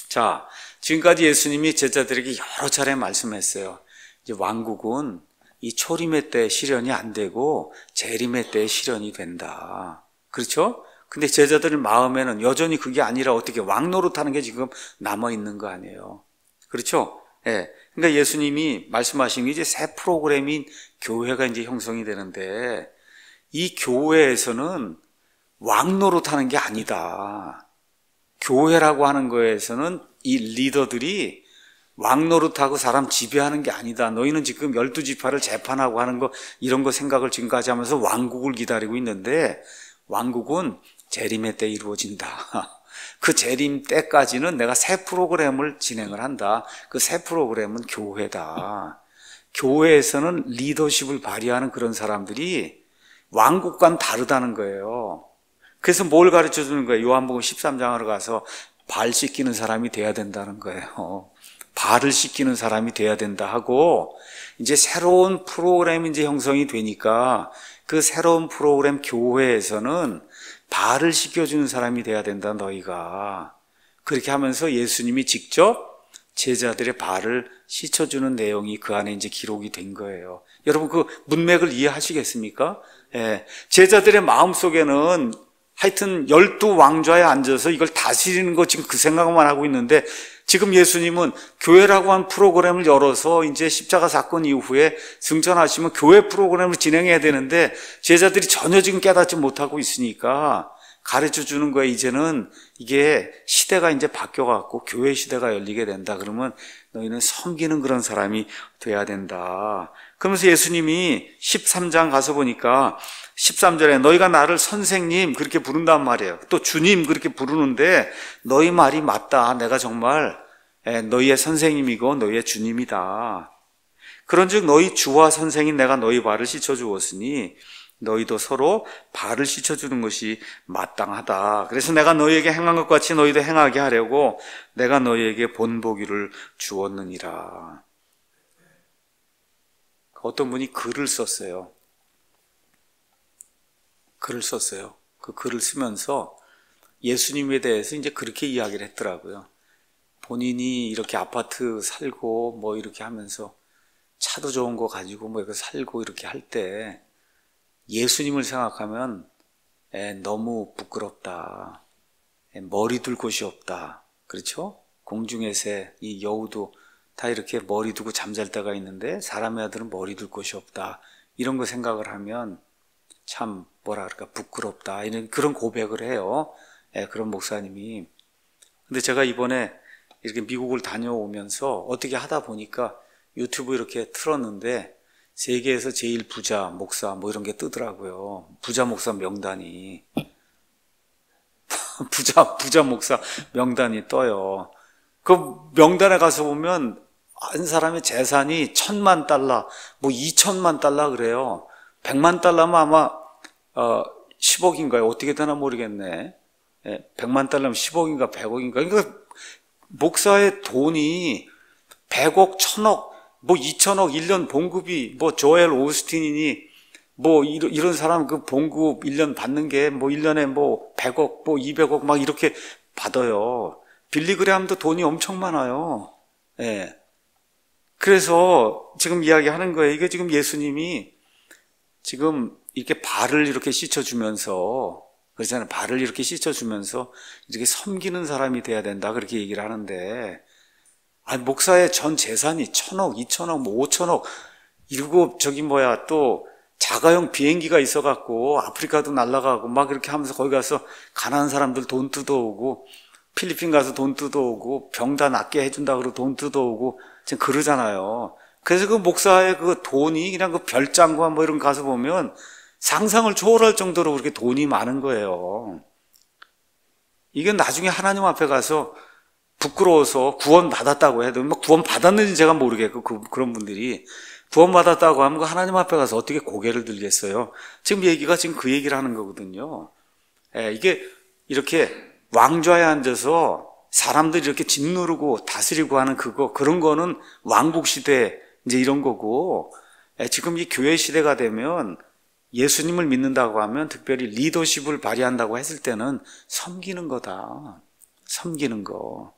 자, 지금까지 예수님이 제자들에게 여러 차례 말씀했어요. 이제 왕국은 이 초림의 때 실현이 안 되고 재림의 때 실현이 된다. 그렇죠? 근데 제자들의 마음에는 여전히 그게 아니라 어떻게 왕노릇하는 게 지금 남아있는 거 아니에요. 그렇죠? 예. 그러니까 예수님이 말씀하신 게 이제 새 프로그램인 교회가 이제 형성이 되는데, 이 교회에서는 왕노릇하는 게 아니다. 교회라고 하는 거에서는 이 리더들이 왕노릇하고 사람 지배하는 게 아니다. 너희는 지금 12지파를 재판하고 하는 거, 이런 거 생각을 지금까지 하면서 왕국을 기다리고 있는데, 왕국은 재림의 때 이루어진다. 그 재림 때까지는 내가 새 프로그램을 진행을 한다. 그 새 프로그램은 교회다. 교회에서는 리더십을 발휘하는 그런 사람들이 왕국과는 다르다는 거예요. 그래서 뭘 가르쳐 주는 거예요? 요한복음 13장으로 가서 발 씻기는 사람이 돼야 된다는 거예요. 발을 씻기는 사람이 돼야 된다 하고, 이제 새로운 프로그램이 이제 형성이 되니까 그 새로운 프로그램 교회에서는 발을 씻겨주는 사람이 돼야 된다, 너희가. 그렇게 하면서 예수님이 직접 제자들의 발을 씻어주는 내용이 그 안에 이제 기록이 된 거예요. 여러분 그 문맥을 이해하시겠습니까? 예. 제자들의 마음속에는 하여튼 12왕좌에 앉아서 이걸 다스리는 거 지금 그 생각만 하고 있는데, 지금 예수님은 교회라고 한 프로그램을 열어서 이제 십자가 사건 이후에 승천하시면 교회 프로그램을 진행해야 되는데, 제자들이 전혀 지금 깨닫지 못하고 있으니까 가르쳐 주는 거예요. 이제는 이게 시대가 이제 바뀌어갖고 교회 시대가 열리게 된다. 그러면 너희는 섬기는 그런 사람이 돼야 된다. 그러면서 예수님이 13장 가서 보니까 13절에 너희가 나를 선생님 그렇게 부른단 말이에요. 또 주님 그렇게 부르는데 너희 말이 맞다. 내가 정말 너희의 선생님이고 너희의 주님이다. 그런즉 너희 주와 선생인 내가 너희 발을 씻어주었으니 너희도 서로 발을 씻어주는 것이 마땅하다. 그래서 내가 너희에게 행한 것 같이 너희도 행하게 하려고 내가 너희에게 본보기를 주었느니라. 어떤 분이 글을 썼어요. 글을 썼어요. 그 글을 쓰면서 예수님에 대해서 이제 그렇게 이야기를 했더라고요. 본인이 이렇게 아파트 살고 뭐 이렇게 하면서 차도 좋은 거 가지고 뭐 이렇게 살고 이렇게 할 때 예수님을 생각하면 너무 부끄럽다. 머리 둘 곳이 없다. 그렇죠? 공중의 새, 이 여우도 다 이렇게 머리 두고 잠잘 때가 있는데 사람의 아들은 머리 둘 곳이 없다. 이런 거 생각을 하면 참 뭐라 그럴까 부끄럽다. 이런 그런 고백을 해요. 그런 목사님이. 근데 제가 이번에 이렇게 미국을 다녀오면서 어떻게 하다 보니까 유튜브 이렇게 틀었는데 세계에서 제일 부자 목사 뭐 이런 게 뜨더라고요. 부자 목사 명단이. 부자 목사 명단이 떠요. 그 명단에 가서 보면 한 사람의 재산이 $10,000,000, 뭐 $2,000,000 그래요. $100,000,000면 아마 10억인가요? 어떻게 되나 모르겠네. $100,000,000면 10억인가 100억인가. 그러니까 목사의 돈이 100억, 1000억, 뭐 2000억 1년 봉급이 뭐 조엘 오스틴이니 뭐 이런 사람 그 봉급 1년 받는 게 뭐 1년에 뭐 100억, 뭐 200억 막 이렇게 받아요. 빌리그레함도 돈이 엄청 많아요. 예. 그래서 지금 이야기하는 거예요. 이게 지금 예수님이 지금 이렇게 발을 이렇게 씻어주면서 그렇잖아요. 발을 이렇게 씻어주면서 이렇게 섬기는 사람이 돼야 된다. 그렇게 얘기를 하는데, 아니, 목사의 전 재산이 1000억, 2000억, 뭐 5000억, 이러고 또 자가용 비행기가 있어갖고 아프리카도 날아가고 막 이렇게 하면서 거기 가서 가난한 사람들 돈 뜯어오고 필리핀 가서 돈 뜯어오고 병 다 낫게 해준다 그러고 돈 뜯어오고 지금 그러잖아요. 그래서 그 목사의 그 돈이 그냥 그 별장과 뭐 이런 거 가서 보면 상상을 초월할 정도로 그렇게 돈이 많은 거예요. 이게 나중에 하나님 앞에 가서 부끄러워서 구원 받았다고 해도 뭐 구원 받았는지 제가 모르겠고 그런 분들이 구원 받았다고 하면 하나님 앞에 가서 어떻게 고개를 들겠어요? 지금 얘기가 지금 그 얘기를 하는 거거든요. 이게 이렇게 왕좌에 앉아서 사람들이 이렇게 짓누르고 다스리고 하는 그런 거는 왕국 시대 이제 이런 거고, 지금 이 교회 시대가 되면 예수님을 믿는다고 하면 특별히 리더십을 발휘한다고 했을 때는 섬기는 거다. 섬기는 거.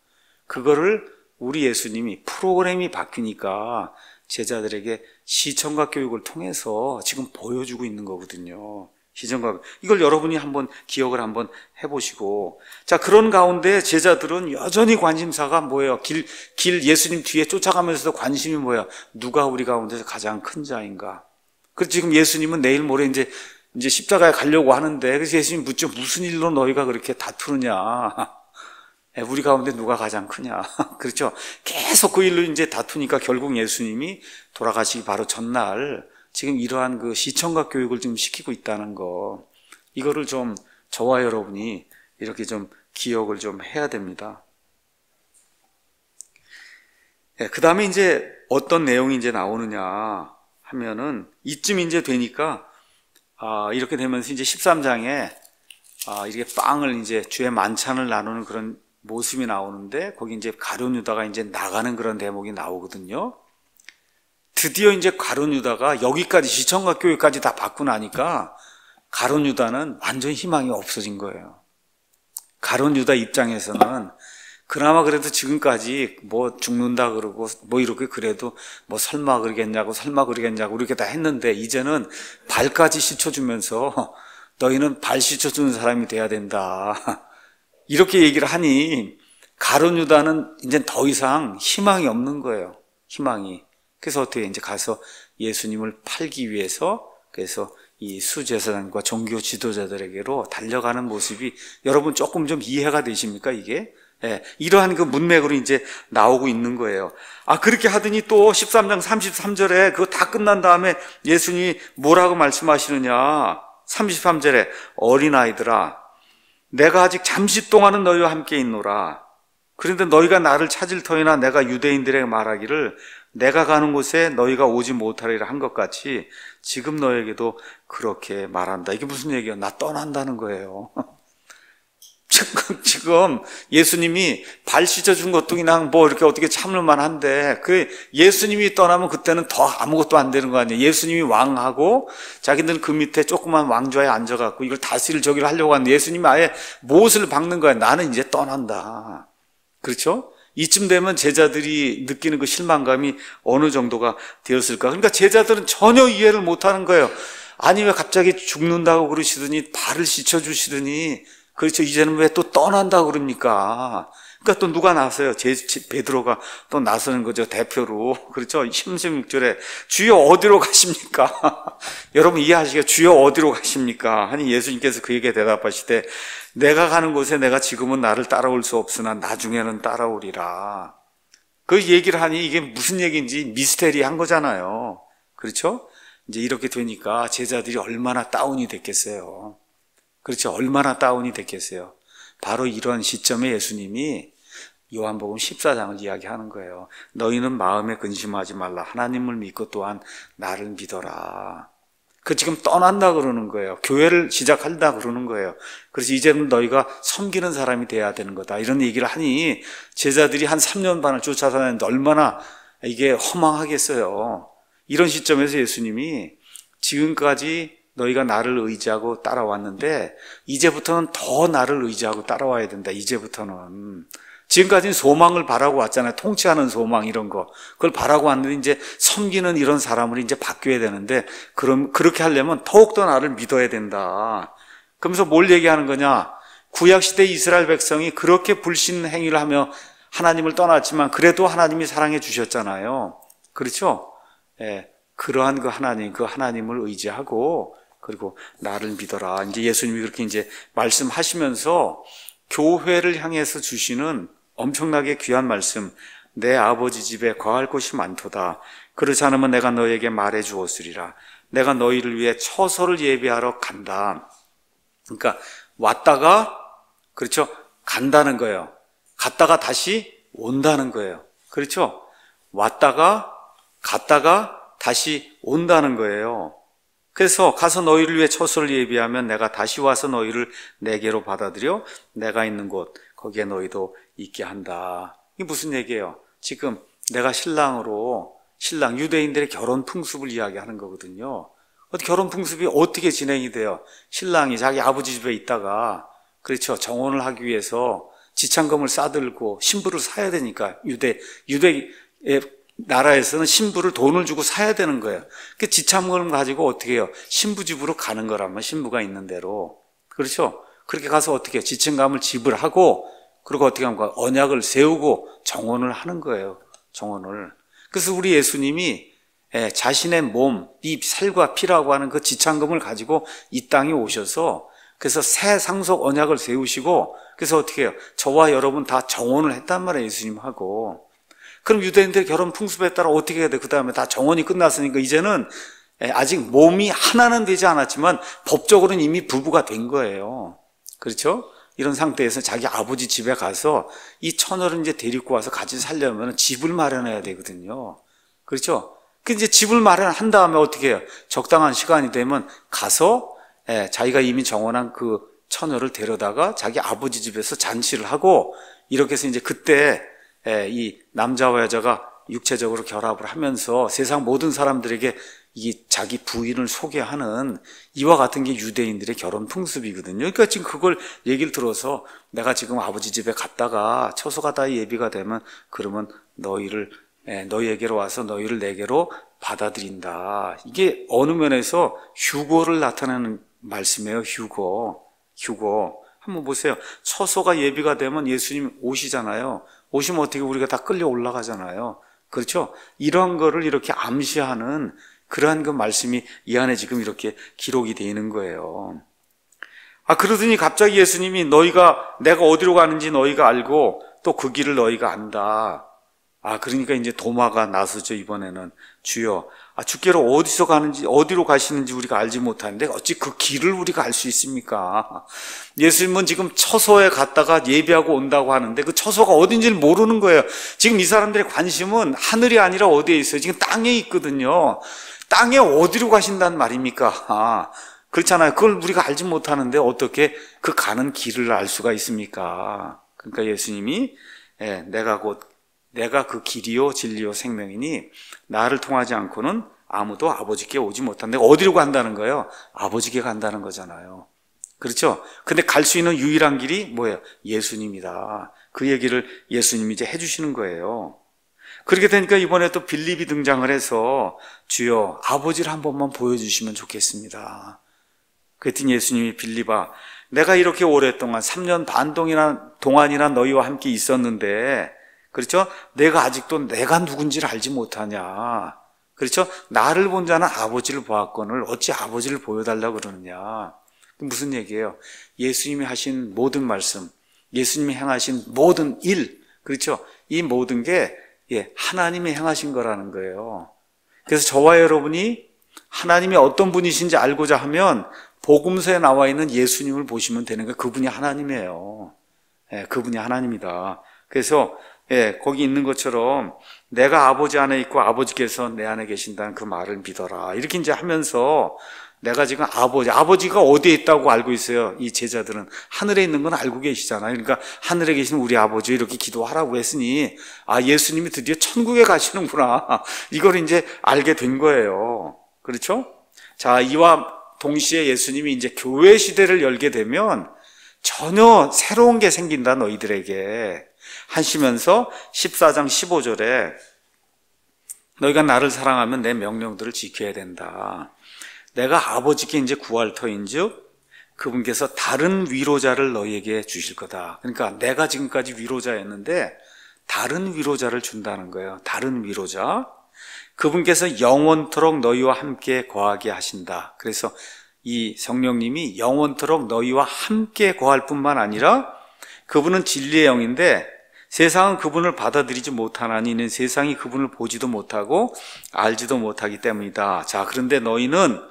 그거를 우리 예수님이 프로그램이 바뀌니까 제자들에게 시청각 교육을 통해서 지금 보여주고 있는 거거든요. 시청각 이걸 여러분이 한번 기억을 한번 해보시고, 자, 그런 가운데 제자들은 여전히 관심사가 뭐예요? 길 예수님 뒤에 쫓아가면서도 관심이 뭐예요? 누가 우리 가운데서 가장 큰 자인가? 그래서 지금 예수님은 내일 모레 이제 십자가에 가려고 하는데, 그래서 예수님 묻죠. 무슨 일로 너희가 그렇게 다투느냐? 우리 가운데 누가 가장 크냐? 그렇죠? 계속 그 일로 이제 다투니까 결국 예수님이 돌아가시기 바로 전날 지금 이러한 그 시청각 교육을 지금 시키고 있다는 거, 이거를 좀 저와 여러분이 이렇게 좀 기억을 좀 해야 됩니다. 그 다음에 이제 어떤 내용이 이제 나오느냐 하면은, 이쯤 이제 되니까, 이렇게 되면서 이제 13장에, 이렇게 빵을 이제 주의 만찬을 나누는 그런 모습이 나오는데, 거기 이제 가룟 유다가 이제 나가는 그런 대목이 나오거든요. 드디어 이제 가룟 유다가 여기까지 시청각 교육까지 다 받고 나니까 가룟 유다는 완전 희망이 없어진 거예요. 가룟 유다 입장에서는 그나마 그래도 지금까지 뭐 죽는다 그러고 뭐 이렇게 그래도 뭐 설마 그러겠냐고 이렇게 다 했는데, 이제는 발까지 씻어주면서 너희는 발 씻어주는 사람이 돼야 된다, 이렇게 얘기를 하니 가룟 유다는 이제 더 이상 희망이 없는 거예요. 희망이. 그래서 어떻게 이제 가서 예수님을 팔기 위해서, 그래서 이 수제사장과 종교 지도자들에게로 달려가는 모습이 여러분 조금 좀 이해가 되십니까, 이게? 이러한 그 문맥으로 이제 나오고 있는 거예요. 그렇게 하더니 또 13장 33절에 그거 다 끝난 다음에 예수님이 뭐라고 말씀하시느냐. 33절에 어린아이들아, 내가 아직 잠시 동안은 너희와 함께 있노라. 그런데 너희가 나를 찾을 터이나 내가 유대인들에게 말하기를 내가 가는 곳에 너희가 오지 못하리라 한 것 같이 지금 너에게도 그렇게 말한다. 이게 무슨 얘기예요? 나 떠난다는 거예요. 지금 예수님이 발 씻어준 것도 그냥 뭐 이렇게 어떻게 참을만 한데, 그 예수님이 떠나면 그때는 더 아무것도 안 되는 거 아니에요. 예수님이 왕하고 자기들은 그 밑에 조그만 왕좌에 앉아갖고 이걸 다스릴 저기를 하려고 하는데 예수님이 아예 못을 박는 거야. 나는 이제 떠난다. 그렇죠? 이쯤 되면 제자들이 느끼는 그 실망감이 어느 정도가 되었을까? 그러니까 제자들은 전혀 이해를 못하는 거예요. 아니 왜 갑자기 죽는다고 그러시더니 발을 씻어주시더니, 그렇죠, 이제는 왜 또 떠난다고 그럽니까? 그러니까 또 누가 나서요? 베드로가 또 나서는 거죠, 대표로. 그렇죠? 16절에 주여 어디로 가십니까? 여러분 이해하시겠어요? 주여 어디로 가십니까? 하니 예수님께서 그에게 대답하시되 내가 가는 곳에 내가 지금은 나를 따라올 수 없으나 나중에는 따라오리라. 그 얘기를 하니 이게 무슨 얘기인지 미스테리한 거잖아요. 그렇죠? 이제 이렇게 되니까 제자들이 얼마나 다운이 됐겠어요. 그렇죠? 얼마나 다운이 됐겠어요. 바로 이런 시점에 예수님이 요한복음 14장을 이야기하는 거예요. 너희는 마음에 근심하지 말라. 하나님을 믿고 또한 나를 믿어라. 그 지금 떠난다 그러는 거예요. 교회를 시작한다 그러는 거예요. 그래서 이제는 너희가 섬기는 사람이 돼야 되는 거다, 이런 얘기를 하니 제자들이 한 3년 반을 쫓아다녔는데 얼마나 이게 허망하겠어요. 이런 시점에서 예수님이 지금까지 너희가 나를 의지하고 따라왔는데 이제부터는 더 나를 의지하고 따라와야 된다. 이제부터는. 지금까지는 소망을 바라고 왔잖아요. 통치하는 소망 이런 거. 그걸 바라고 왔는데 이제 섬기는 이런 사람을 이제 바뀌어야 되는데, 그럼 그렇게 하려면 더욱더 나를 믿어야 된다. 그러면서 뭘 얘기하는 거냐? 구약시대 이스라엘 백성이 그렇게 불신 행위를 하며 하나님을 떠났지만 그래도 하나님이 사랑해 주셨잖아요. 그렇죠? 그러한 그 하나님을 의지하고, 그리고 나를 믿어라. 이제 예수님이 그렇게 이제 말씀하시면서 교회를 향해서 주시는 엄청나게 귀한 말씀, 내 아버지 집에 거할 곳이 많도다. 그렇지 않으면 내가 너에게 말해 주었으리라. 내가 너희를 위해 처소를 예비하러 간다. 그러니까 왔다가, 그렇죠, 간다는 거예요. 갔다가 다시 온다는 거예요. 그렇죠? 왔다가 갔다가 다시 온다는 거예요. 그래서 가서 너희를 위해 처소를 예비하면 내가 다시 와서 너희를 내게로 받아들여 내가 있는 곳 거기에 너희도 있게 한다. 이게 무슨 얘기예요? 지금 내가 신랑 유대인들의 결혼 풍습을 이야기하는 거거든요. 결혼 풍습이 어떻게 진행이 돼요? 신랑이 자기 아버지 집에 있다가, 그렇죠, 정혼을 하기 위해서 지참금을 싸들고 신부를 사야 되니까 유대의 나라에서는 신부를 돈을 주고 사야 되는 거예요. 그 지참금을 가지고 어떻게 해요? 신부 집으로 가는 거라면, 신부가 있는 대로. 그렇죠? 그렇게 가서 어떻게 해요? 지참금을 지불하고, 그리고 어떻게 하면 언약을 세우고 정혼을 하는 거예요. 정혼을. 그래서 우리 예수님이 자신의 몸, 이 살과 피라고 하는 그 지참금을 가지고 이 땅에 오셔서, 그래서 새 상속 언약을 세우시고, 그래서 어떻게 해요? 저와 여러분 다 정혼을 했단 말이에요, 예수님하고. 그럼 유대인들의 결혼 풍습에 따라 어떻게 해야 돼? 그 다음에 다 정혼이 끝났으니까 이제는 아직 몸이 하나는 되지 않았지만 법적으로는 이미 부부가 된 거예요. 그렇죠? 이런 상태에서 자기 아버지 집에 가서 이 처녀를 이제 데리고 와서 같이 살려면 집을 마련해야 되거든요. 그렇죠? 그 이제 집을 마련한 다음에 어떻게 해요? 적당한 시간이 되면 가서 자기가 이미 정혼한 그 처녀를 데려다가 자기 아버지 집에서 잔치를 하고, 이렇게 해서 이제 그때 이 남자와 여자가 육체적으로 결합을 하면서 세상 모든 사람들에게 이 자기 부인을 소개하는 이와 같은 게 유대인들의 결혼 풍습이거든요. 그러니까 지금 그걸 얘기를 들어서 내가 지금 아버지 집에 갔다가 처소가 다 예비가 되면 그러면 너희에게로 와서 너희를 내게로 받아들인다. 이게 어느 면에서 휴거를 나타내는 말씀이에요. 휴거. 한번 보세요. 처소가 예비가 되면 예수님 오시잖아요. 오시면 어떻게 우리가 다 끌려 올라가잖아요. 그렇죠? 이런 거를 이렇게 암시하는 그러한 그 말씀이 이 안에 지금 이렇게 기록이 되어 있는 거예요. 그러더니 갑자기 예수님이 내가 어디로 가는지 너희가 알고 또 그 길을 너희가 안다. 그러니까 이제 도마가 나서죠, 이번에는. 주여, 주께로 어디서 가는지, 어디로 가시는지 우리가 알지 못하는데 어찌 그 길을 우리가 알 수 있습니까? 예수님은 지금 처소에 갔다가 예비하고 온다고 하는데 그 처소가 어딘지를 모르는 거예요. 지금 이 사람들의 관심은 하늘이 아니라 어디에 있어요? 지금 땅에 있거든요. 땅에 어디로 가신단 말입니까? 그렇잖아요. 그걸 우리가 알지 못하는데 어떻게 그 가는 길을 알 수가 있습니까? 그러니까 예수님이 내가 그 길이요 진리요 생명이니 나를 통하지 않고는 아무도 아버지께 오지 못한다. 어디로 간다는 거예요? 아버지께 간다는 거잖아요. 그렇죠? 근데 갈 수 있는 유일한 길이 뭐예요? 예수님이다. 그 얘기를 예수님이 이제 해주시는 거예요. 그렇게 되니까 이번에 또 빌립이 등장을 해서 주여 아버지를 한 번만 보여주시면 좋겠습니다. 그랬더니 예수님이 빌립아, 내가 이렇게 오랫동안 3년 반 동안이나 너희와 함께 있었는데, 그렇죠? 내가 아직도 내가 누군지를 알지 못하냐. 그렇죠? 나를 본 자는 아버지를 보았거늘 어찌 아버지를 보여달라고 그러느냐. 무슨 얘기예요? 예수님이 하신 모든 말씀, 예수님이 행하신 모든 일, 그렇죠? 이 모든 게 하나님이 행하신 거라는 거예요. 그래서 저와 여러분이 하나님이 어떤 분이신지 알고자 하면 복음서에 나와 있는 예수님을 보시면 되는 거예요. 그분이 하나님이에요. 그분이 하나님이다. 그래서 거기 있는 것처럼 내가 아버지 안에 있고 아버지께서 내 안에 계신다는 그 말을 믿어라. 이렇게 이제 하면서 내가 지금 아버지가 어디에 있다고 알고 있어요. 이 제자들은 하늘에 있는 건 알고 계시잖아요. 그러니까 하늘에 계신 우리 아버지 이렇게 기도하라고 했으니 예수님이 드디어 천국에 가시는구나. 이걸 이제 알게 된 거예요. 그렇죠? 자, 이와 동시에 예수님이 이제 교회 시대를 열게 되면 전혀 새로운 게 생긴다 너희들에게 하시면서 14장 15절에 너희가 나를 사랑하면 내 명령들을 지켜야 된다. 내가 아버지께 이제 구할 터인즉 그분께서 다른 위로자를 너희에게 주실 거다. 그러니까 내가 지금까지 위로자였는데 다른 위로자를 준다는 거예요. 다른 위로자. 그분께서 영원토록 너희와 함께 거하게 하신다. 그래서 이 성령님이 영원토록 너희와 함께 거할 뿐만 아니라 그분은 진리의 영인데 세상은 그분을 받아들이지 못하나니 이는 세상이 그분을 보지도 못하고 알지도 못하기 때문이다. 자, 그런데 너희는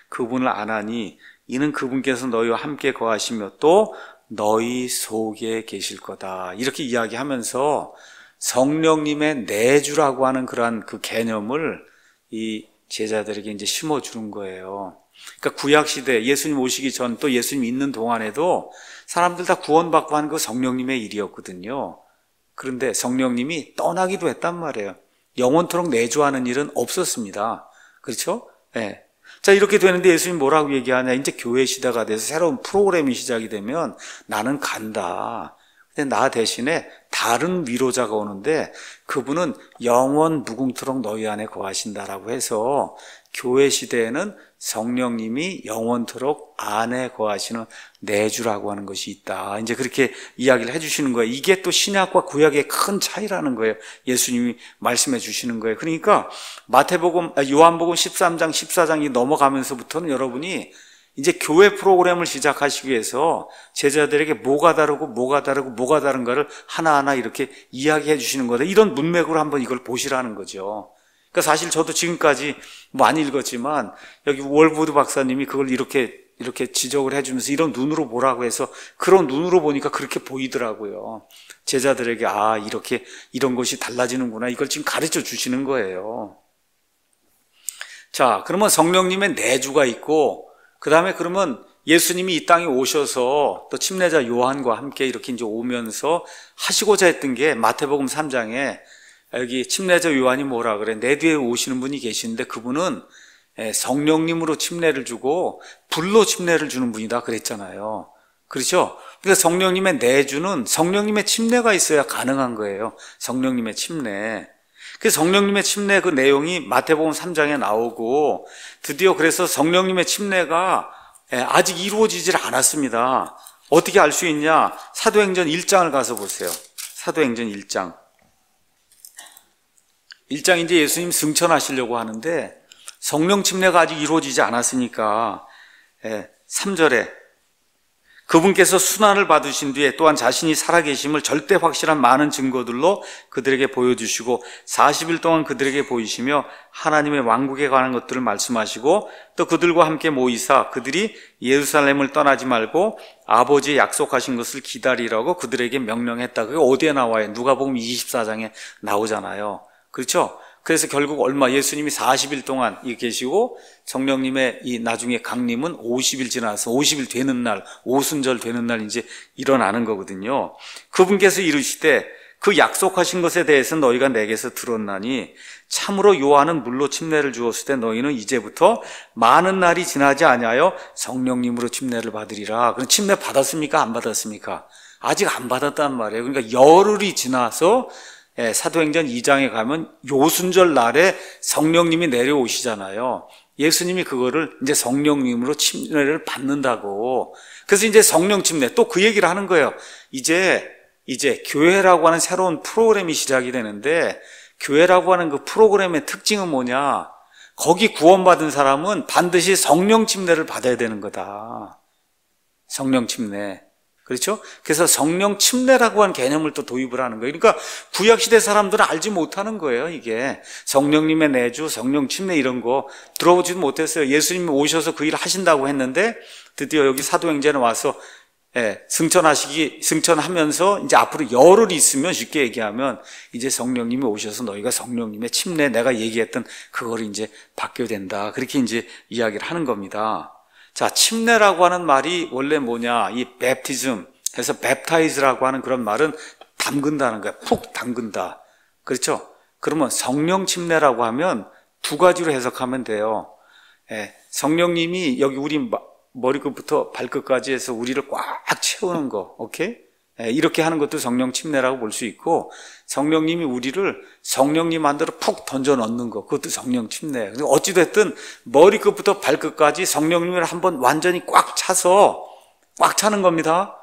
그분을 아나니 이는 그분께서 너희와 함께 거하시며 또 너희 속에 계실 거다. 이렇게 이야기하면서 성령님의 내주라고 하는 그러한 그 개념을 이 제자들에게 이제 심어주는 거예요. 그러니까 구약시대 예수님 오시기 전 또 예수님 있는 동안에도 사람들 다 구원받고 하는 그 성령님의 일이었거든요. 그런데 성령님이 떠나기도 했단 말이에요. 영원토록 내주하는 일은 없었습니다. 그렇죠? 네. 자, 이렇게 되는데 예수님 뭐라고 얘기하냐. 이제 교회 시대가 돼서 새로운 프로그램이 시작이 되면 나는 간다. 근데 나 대신에 다른 위로자가 오는데 그분은 영원 무궁토록 너희 안에 거하신다라고 해서 교회 시대에는 성령님이 영원토록 안에 거하시는 내주라고 하는 것이 있다. 이제 그렇게 이야기를 해주시는 거예요. 이게 또 신약과 구약의 큰 차이라는 거예요. 예수님이 말씀해 주시는 거예요. 그러니까 요한복음 13장, 14장이 넘어가면서부터는 여러분이 이제 교회 프로그램을 시작하시기 위해서 제자들에게 뭐가 다른가를 하나하나 이렇게 이야기해 주시는 거다. 이런 문맥으로 한번 이걸 보시라는 거죠. 그러니까 사실 저도 지금까지 많이 읽었지만 여기 월보드 박사님이 그걸 이렇게 지적을 해주면서 이런 눈으로 보라고 해서 그런 눈으로 보니까 그렇게 보이더라고요. 제자들에게 이렇게 이런 것이 달라지는구나. 이걸 지금 가르쳐 주시는 거예요. 자, 그러면 성령님의 내주가 있고 그 다음에 그러면 예수님이 이 땅에 오셔서 또 침례자 요한과 함께 이렇게 이제 오면서 하시고자 했던 게 마태복음 3장에 여기 침례자 요한이 뭐라 그래? 내 뒤에 오시는 분이 계시는데 그분은 성령님으로 침례를 주고 불로 침례를 주는 분이다 그랬잖아요. 그렇죠? 그러니까 성령님의 내주는 성령님의 침례가 있어야 가능한 거예요. 성령님의 침례. 그 성령님의 침례 그 내용이 마태복음 3장에 나오고 드디어 그래서 성령님의 침례가 아직 이루어지질 않았습니다. 어떻게 알 수 있냐? 사도행전 1장을 가서 보세요. 사도행전 1장. 1장 이제 예수님 승천하시려고 하는데 성령 침례가 아직 이루어지지 않았으니까 3절에 그분께서 순환을 받으신 뒤에 또한 자신이 살아계심을 절대 확실한 많은 증거들로 그들에게 보여주시고 40일 동안 그들에게 보이시며 하나님의 왕국에 관한 것들을 말씀하시고 또 그들과 함께 모이사 그들이 예루살렘을 떠나지 말고 아버지의 약속하신 것을 기다리라고 그들에게 명령했다. 그게 어디에 나와요? 누가복음 24장에 나오잖아요. 그렇죠? 그래서 결국 예수님이 40일 동안 계시고 성령님의 이 나중에 강림은 50일 지나서 50일 되는 날, 오순절 되는 날 이제 일어나는 거거든요. 그분께서 이르시되 그 약속하신 것에 대해서 너희가 내게서 들었나니 참으로 요한은 물로 침례를 주었을 때 너희는 이제부터 많은 날이 지나지 아니하여 성령님으로 침례를 받으리라. 그럼 침례 받았습니까? 안 받았습니까? 아직 안 받았단 말이에요. 그러니까 열흘이 지나서 사도행전 2장에 가면 요순절 날에 성령님이 내려오시잖아요. 예수님이 그거를 이제 성령님으로 침례를 받는다고. 그래서 이제 성령 침례 또 그 얘기를 하는 거예요. 이제 교회라고 하는 새로운 프로그램이 시작이 되는데 교회라고 하는 그 프로그램의 특징은 뭐냐? 거기 구원받은 사람은 반드시 성령 침례를 받아야 되는 거다. 성령 침례. 그렇죠? 그래서 성령 침례라고 하는 개념을 또 도입을 하는 거예요. 그러니까 구약시대 사람들은 알지 못하는 거예요. 이게 성령님의 내주, 성령 침례 이런 거 들어보지도 못했어요. 예수님이 오셔서 그 일을 하신다고 했는데 드디어 여기 사도행전에 와서 승천하면서 이제 앞으로 열흘이 있으면 쉽게 얘기하면 이제 성령님이 오셔서 너희가 성령님의 침례 내가 얘기했던 그거를 이제 받게 된다. 그렇게 이제 이야기를 하는 겁니다. 자, 침례라고 하는 말이 원래 뭐냐? 이 베프티즘 해서 웹타이즈라고 하는 그런 말은 담근다는 거야. 푹 담근다. 그렇죠? 그러면 성령 침례라고 하면 두 가지로 해석하면 돼요. 성령님이 여기 우리 머리끝부터 발끝까지 해서 우리를 꽉 채우는 거. 오케이? 이렇게 하는 것도 성령 침례라고 볼 수 있고 성령님이 우리를 성령님 안대로 푹 던져 넣는 거 그것도 성령 침례. 어찌됐든 머리끝부터 발끝까지 성령님을 한번 완전히 꽉 차서 꽉 차는 겁니다.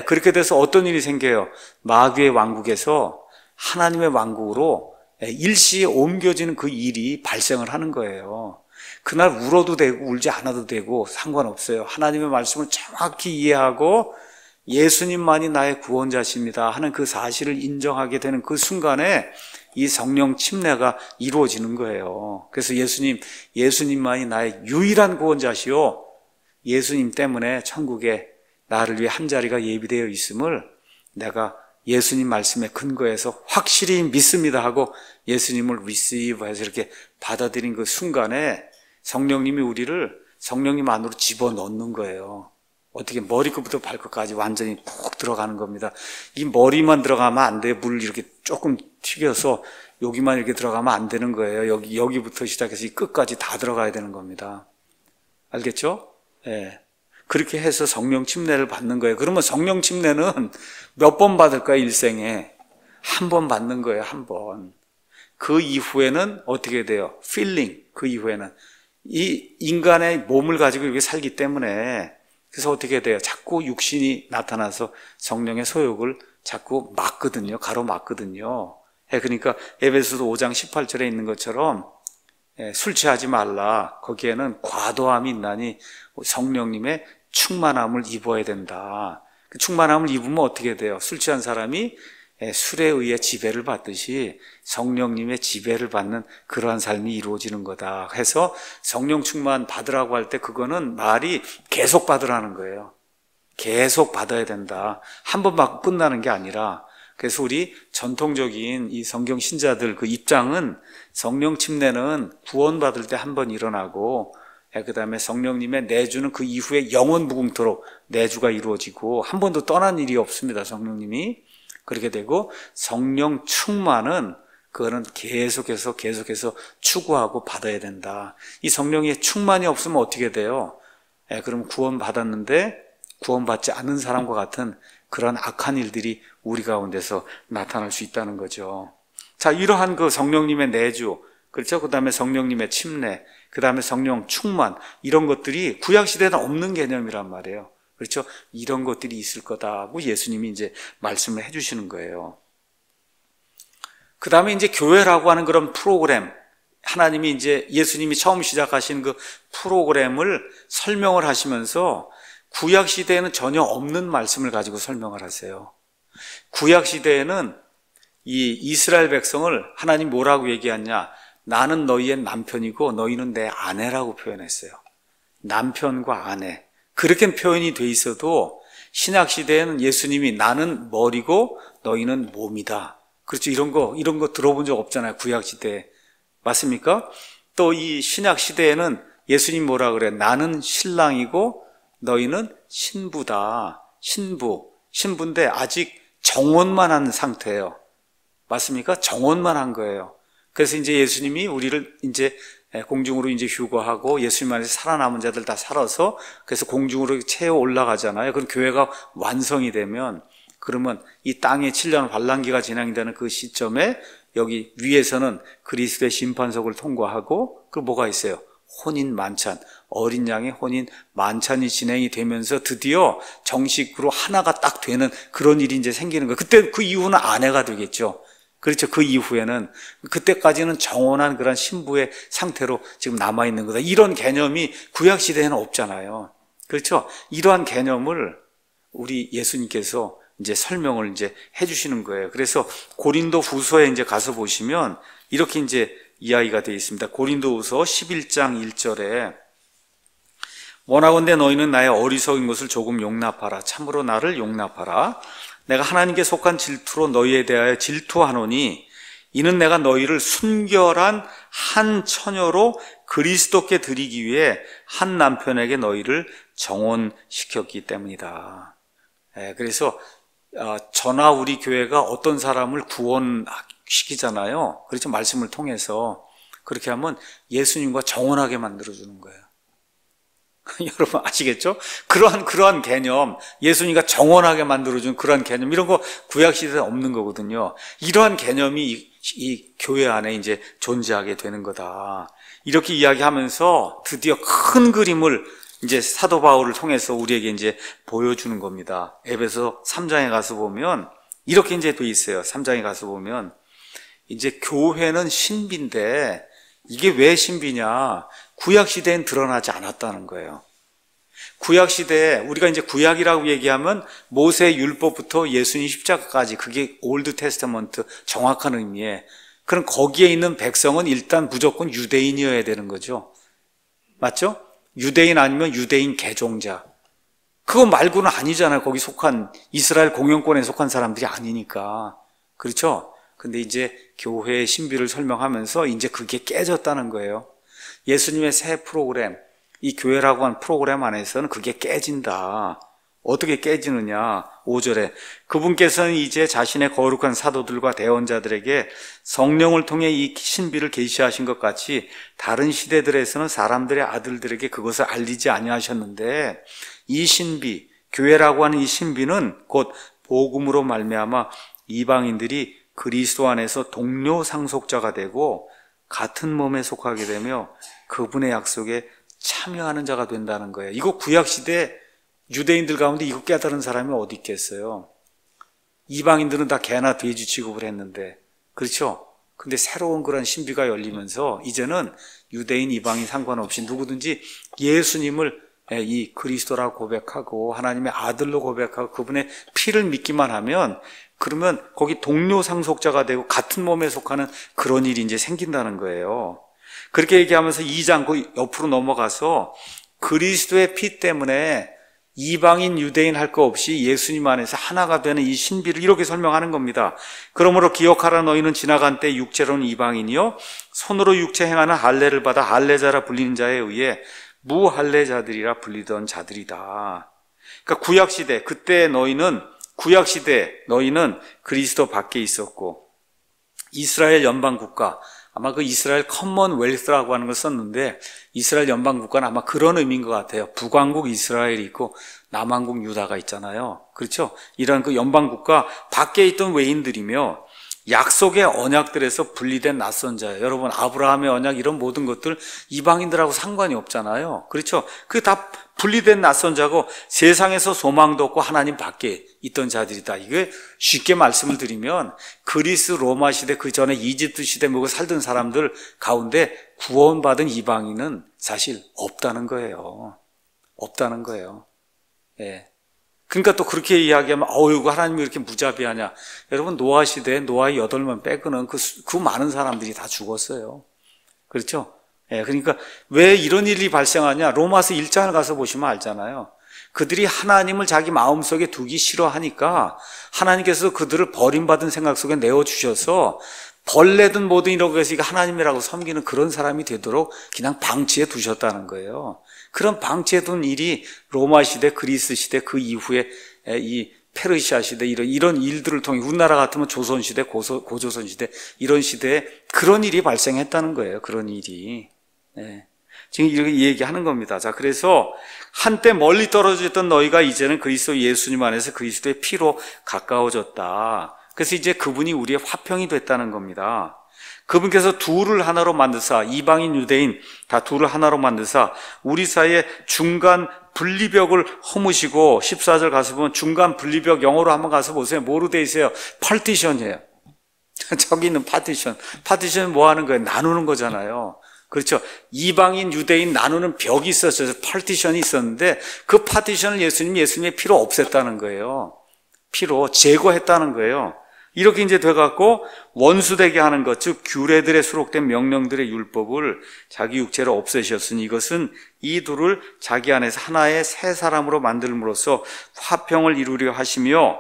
그렇게 돼서 어떤 일이 생겨요? 마귀의 왕국에서 하나님의 왕국으로 일시에 옮겨지는 그 일이 발생을 하는 거예요. 그날 울어도 되고 울지 않아도 되고 상관없어요. 하나님의 말씀을 정확히 이해하고 예수님만이 나의 구원자십니다 하는 그 사실을 인정하게 되는 그 순간에 이 성령 침례가 이루어지는 거예요. 그래서 예수님만이 나의 유일한 구원자시오. 예수님 때문에 천국에 나를 위해 한 자리가 예비되어 있음을 내가 예수님 말씀에 근거해서 확실히 믿습니다 하고 예수님을 receive 해서 이렇게 받아들인 그 순간에 성령님이 우리를 성령님 안으로 집어넣는 거예요. 어떻게 머리끝부터 발끝까지 완전히 푹 들어가는 겁니다. 이 머리만 들어가면 안 돼요. 물 이렇게 조금 튀겨서 여기만 이렇게 들어가면 안 되는 거예요. 여기부터 시작해서 이 끝까지 다 들어가야 되는 겁니다. 알겠죠? 그렇게 해서 성령 침례를 받는 거예요. 그러면 성령 침례는 몇 번 받을까요? 일생에 한 번 받는 거예요. 한 번. 그 이후에는 어떻게 돼요? 필링. 그 이후에는 이 인간의 몸을 가지고 이렇게 살기 때문에, 그래서 어떻게 돼요? 자꾸 육신이 나타나서 성령의 소욕을 자꾸 막거든요. 가로막거든요. 그러니까 에베소서 5장 18절에 있는 것처럼 술 취하지 말라. 거기에는 과도함이 있나니 성령님의 충만함을 입어야 된다. 그 충만함을 입으면 어떻게 돼요? 술 취한 사람이 술에 의해 지배를 받듯이 성령님의 지배를 받는 그러한 삶이 이루어지는 거다 해서 성령 충만 받으라고 할 때 그거는 말이 계속 받으라는 거예요. 계속 받아야 된다. 한 번 받고 끝나는 게 아니라. 그래서 우리 전통적인 이 성경 신자들 그 입장은 성령 침례는 구원받을 때 한 번 일어나고, 그 다음에 성령님의 내주는 그 이후에 영원 무궁토록 내주가 이루어지고 한 번도 떠난 일이 없습니다. 성령님이. 그렇게 되고 성령 충만은 그거는 계속해서 추구하고 받아야 된다. 이 성령의 충만이 없으면 어떻게 돼요? 그럼 구원받았는데 구원받지 않는 사람과 같은 그런 악한 일들이 우리 가운데서 나타날 수 있다는 거죠. 자, 이러한 그 성령님의 내주, 그렇죠? 그 다음에 성령님의 침례, 그 다음에 성령 충만, 이런 것들이 구약시대에는 없는 개념이란 말이에요. 그렇죠? 이런 것들이 있을 거다고 예수님이 이제 말씀을 해주시는 거예요. 그 다음에 이제 교회라고 하는 그런 프로그램, 하나님이 이제 예수님이 처음 시작하신 그 프로그램을 설명을 하시면서 구약시대에는 전혀 없는 말씀을 가지고 설명을 하세요. 구약시대에는 이 이스라엘 백성을 하나님 뭐라고 얘기하냐? 나는 너희의 남편이고 너희는 내 아내라고 표현했어요. 남편과 아내. 그렇게 표현이 돼 있어도 신약시대에는 예수님이 나는 머리고 너희는 몸이다. 그렇죠. 이런 거 들어본 적 없잖아요. 구약시대에. 맞습니까? 또 이 신약시대에는 예수님 뭐라 그래? 나는 신랑이고 너희는 신부다. 신부인데 아직 정혼만 한 상태예요. 맞습니까? 정혼만 한 거예요. 그래서 이제 예수님이 우리를 이제 공중으로 이제 휴거하고 예수님 안에서 살아남은 자들 다 살아서 그래서 공중으로 채워 올라가잖아요. 그럼 교회가 완성이 되면 그러면 이 땅에 7년 환란기가 진행되는 그 시점에 여기 위에서는 그리스도의 심판석을 통과하고 그 뭐가 있어요? 혼인 만찬, 어린 양의 혼인 만찬이 진행이 되면서 드디어 정식으로 하나가 딱 되는 그런 일이 이제 생기는 거예요. 그때 그 이후는 아내가 되겠죠. 그렇죠. 그 이후에는 그때까지는 정혼한 그런 신부의 상태로 지금 남아있는 거다. 이런 개념이 구약시대에는 없잖아요. 그렇죠. 이러한 개념을 우리 예수님께서 이제 설명을 이제 해주시는 거예요. 그래서 고린도 후서에 이제 가서 보시면 이렇게 이제 이야기가 되어 있습니다. 고린도 후서 11장 1절에 원하건대 너희는 나의 어리석은 것을 조금 용납하라. 참으로 나를 용납하라. 내가 하나님께 속한 질투로 너희에 대하여 질투하노니 이는 내가 너희를 순결한 한 처녀로 그리스도께 드리기 위해 한 남편에게 너희를 정혼시켰기 때문이다. 그래서 저나 우리 교회가 어떤 사람을 구원시키잖아요. 그렇죠. 말씀을 통해서. 그렇게 하면 예수님과 정혼하게 만들어주는 거예요. 여러분 아시겠죠? 그러한 개념, 예수님과 정혼하게 만들어준 그러한 개념, 이런 거 구약시대에 없는 거거든요. 이러한 개념이 이 교회 안에 이제 존재하게 되는 거다. 이렇게 이야기하면서 드디어 큰 그림을 이제 사도 바울을 통해서 우리에게 이제 보여주는 겁니다. 에베소 3장에 가서 보면 이렇게 이제 돼 있어요. 3장에 가서 보면 이제 교회는 신비인데 이게 왜 신비냐? 구약시대엔 드러나지 않았다는 거예요. 구약시대에 우리가 이제 구약이라고 얘기하면 모세 율법부터 예수님 십자가까지 그게 올드 테스터먼트 정확한 의미에 그럼 거기에 있는 백성은 일단 무조건 유대인이어야 되는 거죠. 맞죠? 유대인 아니면 유대인 개종자. 그거 말고는 아니잖아요. 거기 속한 이스라엘 공영권에 속한 사람들이 아니니까. 그렇죠? 근데 이제 교회의 신비를 설명하면서 이제 그게 깨졌다는 거예요. 예수님의 새 프로그램, 이 교회라고 하는 프로그램 안에서는 그게 깨진다. 어떻게 깨지느냐? 5절에 그분께서는 이제 자신의 거룩한 사도들과 대언자들에게 성령을 통해 이 신비를 계시하신 것 같이 다른 시대들에서는 사람들의 아들들에게 그것을 알리지 아니하셨는데 이 신비, 교회라고 하는 이 신비는 곧 복음으로 말미암아 이방인들이 그리스도 안에서 동료 상속자가 되고 같은 몸에 속하게 되며 그분의 약속에 참여하는 자가 된다는 거예요. 이거 구약시대 유대인들 가운데 이거 깨달은 사람이 어디 있겠어요? 이방인들은 다 개나 돼지 취급을 했는데, 그렇죠? 근데 새로운 그런 신비가 열리면서 이제는 유대인, 이방인 상관없이 누구든지 예수님을 이 그리스도라고 고백하고 하나님의 아들로 고백하고 그분의 피를 믿기만 하면, 그러면 거기 동료 상속자가 되고 같은 몸에 속하는 그런 일이 이제 생긴다는 거예요. 그렇게 얘기하면서 2장 그 옆으로 넘어가서 그리스도의 피 때문에 이방인, 유대인 할 거 없이 예수님 안에서 하나가 되는 이 신비를 이렇게 설명하는 겁니다. 그러므로 기억하라. 너희는 지나간 때 육체로는 이방인이요 손으로 육체 행하는 할례를 받아 할례자라 불리는 자에 의해 무할례자들이라 불리던 자들이다. 그러니까 구약시대, 그때 구약시대 너희는 그리스도 밖에 있었고 이스라엘 연방국가, 아마 그 이스라엘 커먼웰스라고 하는 걸 썼는데 이스라엘 연방국가는 아마 그런 의미인 것 같아요. 북왕국 이스라엘이 있고 남왕국 유다가 있잖아요. 그렇죠? 이런 그 연방국가 밖에 있던 외인들이며 약속의 언약들에서 분리된 낯선 자예요. 여러분, 아브라함의 언약 이런 모든 것들 이방인들하고 상관이 없잖아요. 그렇죠? 그게 다 분리된 낯선 자고 세상에서 소망도 없고 하나님 밖에 있던 자들이다. 이게 쉽게 말씀을 드리면 그리스 로마 시대 그 전에 이집트 시대 먹고 살던 사람들 가운데 구원받은 이방인은 사실 없다는 거예요. 없다는 거예요. 예. 그러니까 또 그렇게 이야기하면 이거 하나님이 이렇게 무자비하냐. 여러분, 노아 시대에 노아의 8명 빼고는 그 많은 사람들이 다 죽었어요. 그렇죠? 예, 그러니까 왜 이런 일이 발생하냐. 로마서 1장을 가서 보시면 알잖아요. 그들이 하나님을 자기 마음속에 두기 싫어하니까 하나님께서 그들을 버림받은 생각 속에 내어주셔서 벌레든 뭐든 이런 것이 하나님이라고 섬기는 그런 사람이 되도록 그냥 방치해 두셨다는 거예요. 그런 방치해 둔 일이 로마 시대, 그리스 시대, 그 이후에 이 페르시아 시대 이런 일들을 통해 우리나라 같으면 조선 시대, 고조선 시대 이런 시대에 그런 일이 발생했다는 거예요. 그런 일이. 네. 지금 이렇게 얘기하는 겁니다. 자, 그래서 한때 멀리 떨어져 있던 너희가 이제는 그리스도 예수님 안에서 그리스도의 피로 가까워졌다. 그래서 이제 그분이 우리의 화평이 됐다는 겁니다. 그분께서 둘을 하나로 만드사, 이방인, 유대인 다 둘을 하나로 만드사 우리 사이에 중간 분리벽을 허무시고 14절 가서 보면 중간 분리벽 영어로 한번 가서 보세요. 뭐로 돼 있어요? 파티션이에요. 저기 있는 파티션. 파티션은 뭐 하는 거예요? 나누는 거잖아요. 그렇죠. 이방인, 유대인 나누는 벽이 있었어요. 파티션이 있었는데 그 파티션을 예수님의 피로 없앴다는 거예요. 피로 제거했다는 거예요. 이렇게 이제 돼갖고 원수되게 하는 것, 즉 규례들에 수록된 명령들의 율법을 자기 육체로 없애셨으니 이것은 이 둘을 자기 안에서 하나의 새 사람으로 만들므로써 화평을 이루려 하시며,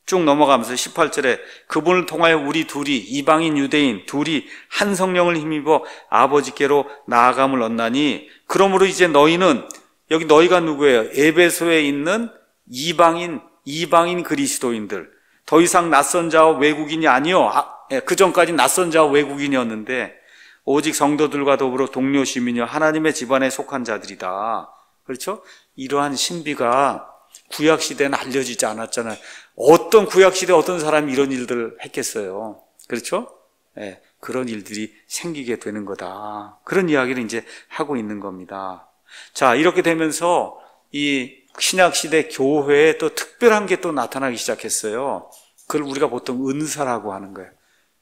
쭉 넘어가면서 18절에 그분을 통하여 우리 둘이 이방인 유대인 둘이 한 성령을 힘입어 아버지께로 나아감을 얻나니, 그러므로 이제 너희는, 여기 너희가 누구예요? 에베소에 있는 이방인 그리스도인들, 더 이상 낯선 자와 외국인이 아니요. 그 전까지 낯선 자와 외국인이었는데 오직 성도들과 더불어 동료 시민이요 하나님의 집안에 속한 자들이다. 그렇죠? 이러한 신비가 구약시대는 알려지지 않았잖아요. 어떤 구약시대 어떤 사람이 이런 일들을 했겠어요. 그렇죠? 네, 그런 일들이 생기게 되는 거다. 그런 이야기를 이제 하고 있는 겁니다. 자, 이렇게 되면서 이 신약시대 교회에 또 특별한 게 또 나타나기 시작했어요. 그걸 우리가 보통 은사라고 하는 거예요.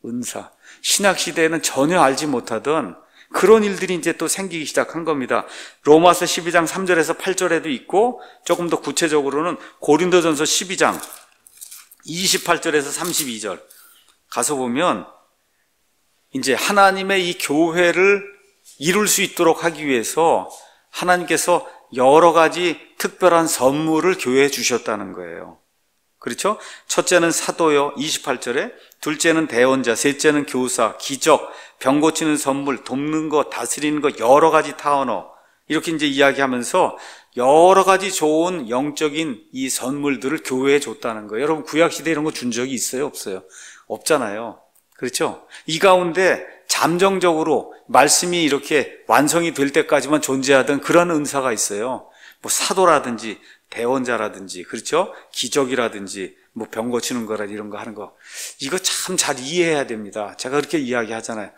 은사. 신약시대에는 전혀 알지 못하던 그런 일들이 이제 또 생기기 시작한 겁니다. 로마서 12장 3절에서 8절에도 있고, 조금 더 구체적으로는 고린도전서 12장 28절에서 32절 가서 보면 이제 하나님의 이 교회를 이룰 수 있도록 하기 위해서 하나님께서 여러 가지 특별한 선물을 교회에 주셨다는 거예요. 그렇죠? 첫째는 사도요, 28절에, 둘째는 대언자, 셋째는 교사, 기적, 병 고치는 선물, 돕는 것, 다스리는 것, 여러 가지 타언어, 이렇게 이제 이야기하면서 여러 가지 좋은 영적인 이 선물들을 교회에 줬다는 거예요. 여러분, 구약시대에 이런 거 준 적이 있어요? 없어요? 없잖아요. 그렇죠? 이 가운데 잠정적으로 말씀이 이렇게 완성이 될 때까지만 존재하던 그런 은사가 있어요. 뭐 사도라든지 대원자라든지, 그렇죠? 기적이라든지, 뭐 병 고치는 거라 이런 거 하는 거. 이거 참 잘 이해해야 됩니다. 제가 그렇게 이야기하잖아요.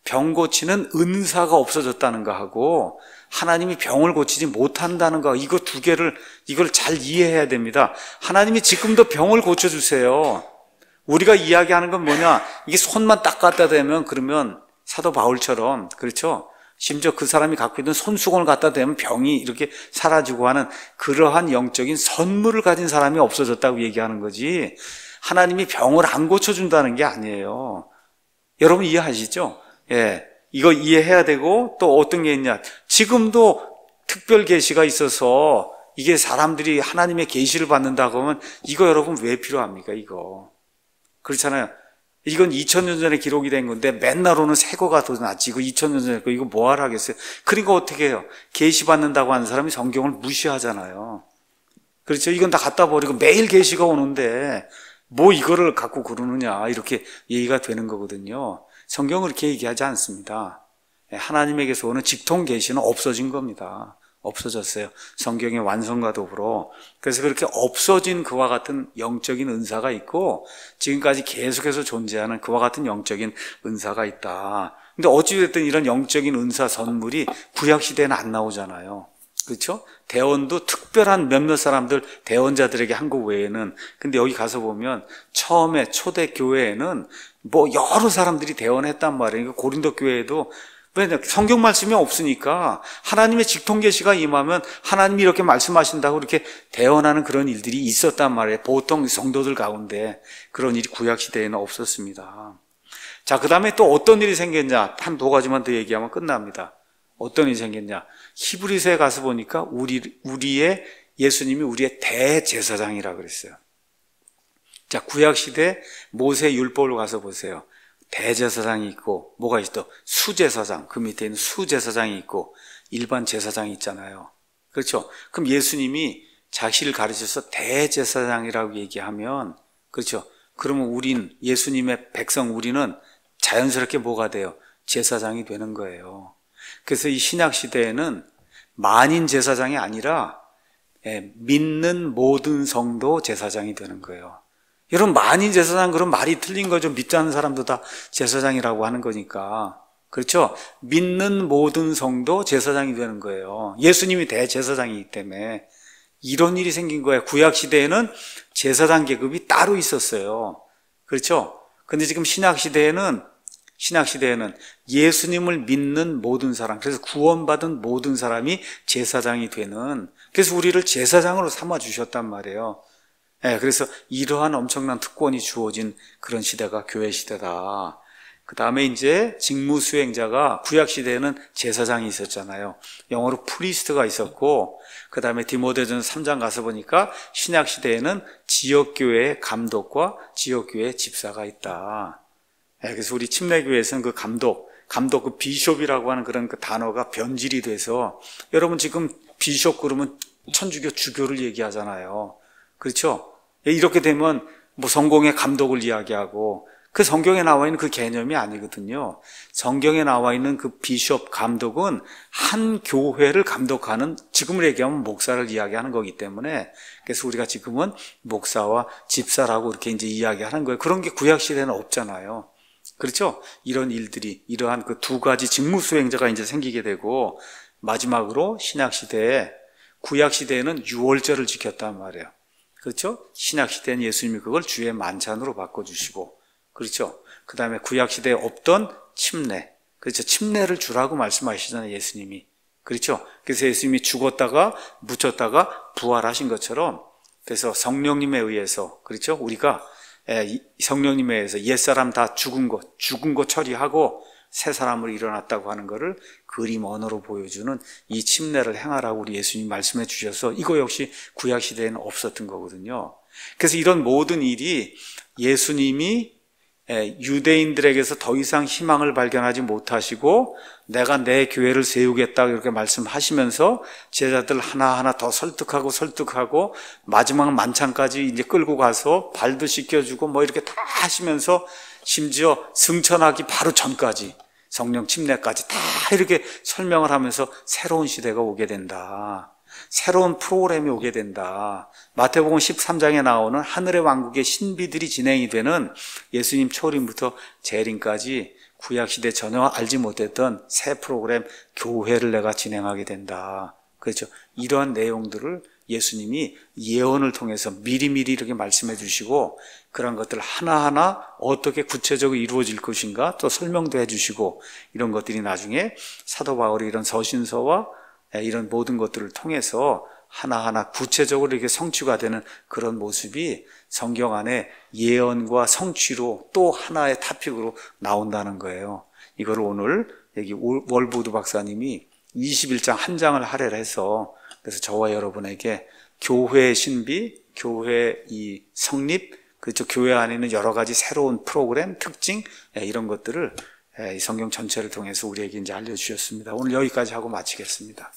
병 고치는 은사가 없어졌다는 거 하고, 하나님이 병을 고치지 못한다는 거, 이거 두 개를, 이걸 잘 이해해야 됩니다. 하나님이 지금도 병을 고쳐주세요. 우리가 이야기하는 건 뭐냐? 이게 손만 딱 갖다 대면, 그러면 사도 바울처럼, 그렇죠? 심지어 그 사람이 갖고 있는 손수건을 갖다 대면 병이 이렇게 사라지고 하는 그러한 영적인 선물을 가진 사람이 없어졌다고 얘기하는 거지, 하나님이 병을 안 고쳐준다는 게 아니에요. 여러분 이해하시죠? 예. 이거 이해해야 되고, 또 어떤 게 있냐. 지금도 특별 계시가 있어서 이게 사람들이 하나님의 계시를 받는다고 하면 이거 여러분 왜 필요합니까? 이거. 그렇잖아요. 이건 2000년 전에 기록이 된 건데 맨날 오는 새 거가 더 낫지. 이거 2000년 전에 거 이거 뭐 하라 하겠어요? 그러니까 어떻게 해요? 계시 받는다고 하는 사람이 성경을 무시하잖아요. 그렇죠? 이건 다 갖다 버리고 매일 계시가 오는데 뭐 이거를 갖고 그러느냐, 이렇게 얘기가 되는 거거든요. 성경은 그렇게 얘기하지 않습니다. 하나님에게서 오는 직통 계시는 없어진 겁니다. 없어졌어요. 성경의 완성과 더불어. 그래서 그렇게 없어진 그와 같은 영적인 은사가 있고, 지금까지 계속해서 존재하는 그와 같은 영적인 은사가 있다. 근데 어찌됐든 이런 영적인 은사 선물이 구약시대에는 안 나오잖아요. 그렇죠? 대원도 특별한 몇몇 사람들, 대원자들에게 한 거 외에는. 근데 여기 가서 보면 처음에 초대 교회에는 뭐 여러 사람들이 대원했단 말이에요. 고린도 교회에도 왜 성경 말씀이 없으니까 하나님의 직통 계시가 임하면 하나님이 이렇게 말씀하신다고 이렇게 대언하는 그런 일들이 있었단 말이에요. 보통 성도들 가운데 그런 일이 구약 시대에는 없었습니다. 자, 그 다음에 또 어떤 일이 생겼냐? 한 두 가지만 더 얘기하면 끝납니다. 어떤 일이 생겼냐? 히브리서에 가서 보니까 예수님이 우리의 대제사장이라 그랬어요. 자, 구약 시대 모세 율법을 가서 보세요. 대제사장이 있고, 뭐가 있어? 수제사장, 그 밑에 있는 수제사장이 있고, 일반 제사장이 있잖아요. 그렇죠? 그럼 예수님이 자신을 가르쳐서 대제사장이라고 얘기하면, 그렇죠? 그러면 예수님의 백성 우리는 자연스럽게 뭐가 돼요? 제사장이 되는 거예요. 그래서 이 신약 시대에는 만인 제사장이 아니라 믿는 모든 성도 제사장이 되는 거예요. 여러분, 만인 제사장, 그럼 말이 틀린 거죠. 믿지 않는 사람도 다 제사장이라고 하는 거니까. 그렇죠? 믿는 모든 성도 제사장이 되는 거예요. 예수님이 대제사장이기 때문에. 이런 일이 생긴 거예요. 구약시대에는 제사장 계급이 따로 있었어요. 그렇죠? 근데 지금 신약시대에는 예수님을 믿는 모든 사람, 그래서 구원받은 모든 사람이 제사장이 되는, 그래서 우리를 제사장으로 삼아주셨단 말이에요. 네, 그래서 이러한 엄청난 특권이 주어진 그런 시대가 교회 시대다. 그 다음에 이제 직무 수행자가, 구약 시대에는 제사장이 있었잖아요. 영어로 프리스트가 있었고, 그 다음에 디모데전서 3장 가서 보니까 신약 시대에는 지역교회의 감독과 지역교회의 집사가 있다. 네, 그래서 우리 침례교회에서는 그 감독 그 비숍이라고 하는 그런 그 단어가 변질이 돼서, 여러분 지금 비숍 그러면 천주교 주교를 얘기하잖아요. 그렇죠? 이렇게 되면 뭐 성공의 감독을 이야기하고, 그 성경에 나와 있는 그 개념이 아니거든요. 성경에 나와 있는 그 비숍 감독은 한 교회를 감독하는, 지금을 얘기하면 목사를 이야기하는 거기 때문에, 그래서 우리가 지금은 목사와 집사라고 이렇게 이제 이야기하는 거예요. 그런 게 구약 시대는 없잖아요. 그렇죠? 이런 일들이, 이러한 그 두 가지 직무 수행자가 이제 생기게 되고, 마지막으로 신약 시대에, 구약 시대에는 유월절을 지켰단 말이에요. 그렇죠? 신약 시대는 예수님이 그걸 주의 만찬으로 바꿔주시고, 그렇죠? 그 다음에 구약 시대에 없던 침례, 그렇죠? 침례를 주라고 말씀하시잖아요, 예수님이. 그렇죠? 그래서 예수님이 죽었다가 묻혔다가 부활하신 것처럼, 그래서 성령님에 의해서, 그렇죠? 우리가 성령님에 의해서 옛사람 다 죽은 거 처리하고 새 사람으로 일어났다고 하는 것을 그림 언어로 보여주는 이 침례를 행하라고 우리 예수님 말씀해 주셔서, 이거 역시 구약 시대에는 없었던 거거든요. 그래서 이런 모든 일이 예수님이 유대인들에게서 더 이상 희망을 발견하지 못하시고 내가 내 교회를 세우겠다 이렇게 말씀하시면서 제자들 하나하나 더 설득하고 마지막 만찬까지 이제 끌고 가서 발도 씻겨주고 뭐 이렇게 다 하시면서, 심지어 승천하기 바로 전까지 성령 침례까지 다 이렇게 설명을 하면서 새로운 시대가 오게 된다. 새로운 프로그램이 오게 된다. 마태복음 13장에 나오는 하늘의 왕국의 신비들이 진행이 되는 예수님 초림부터 재림까지 구약시대 전혀 알지 못했던 새 프로그램 교회를 내가 진행하게 된다. 그렇죠. 이러한 내용들을 예수님이 예언을 통해서 미리미리 이렇게 말씀해 주시고 그런 것들 하나하나 어떻게 구체적으로 이루어질 것인가 또 설명도 해 주시고 이런 것들이 나중에 사도 바울이 이런 서신서와 이런 모든 것들을 통해서 하나하나 구체적으로 이렇게 성취가 되는 그런 모습이 성경 안에 예언과 성취로 또 하나의 토픽으로 나온다는 거예요. 이걸 오늘 여기 월보드 박사님이 21장 한 장을 할애해서 그래서 저와 여러분에게 교회의 신비, 교회의 이 성립, 그렇죠. 교회 안에 있는 여러 가지 새로운 프로그램, 특징 이런 것들을 이 성경 전체를 통해서 우리에게 이제 알려주셨습니다. 오늘 여기까지 하고 마치겠습니다.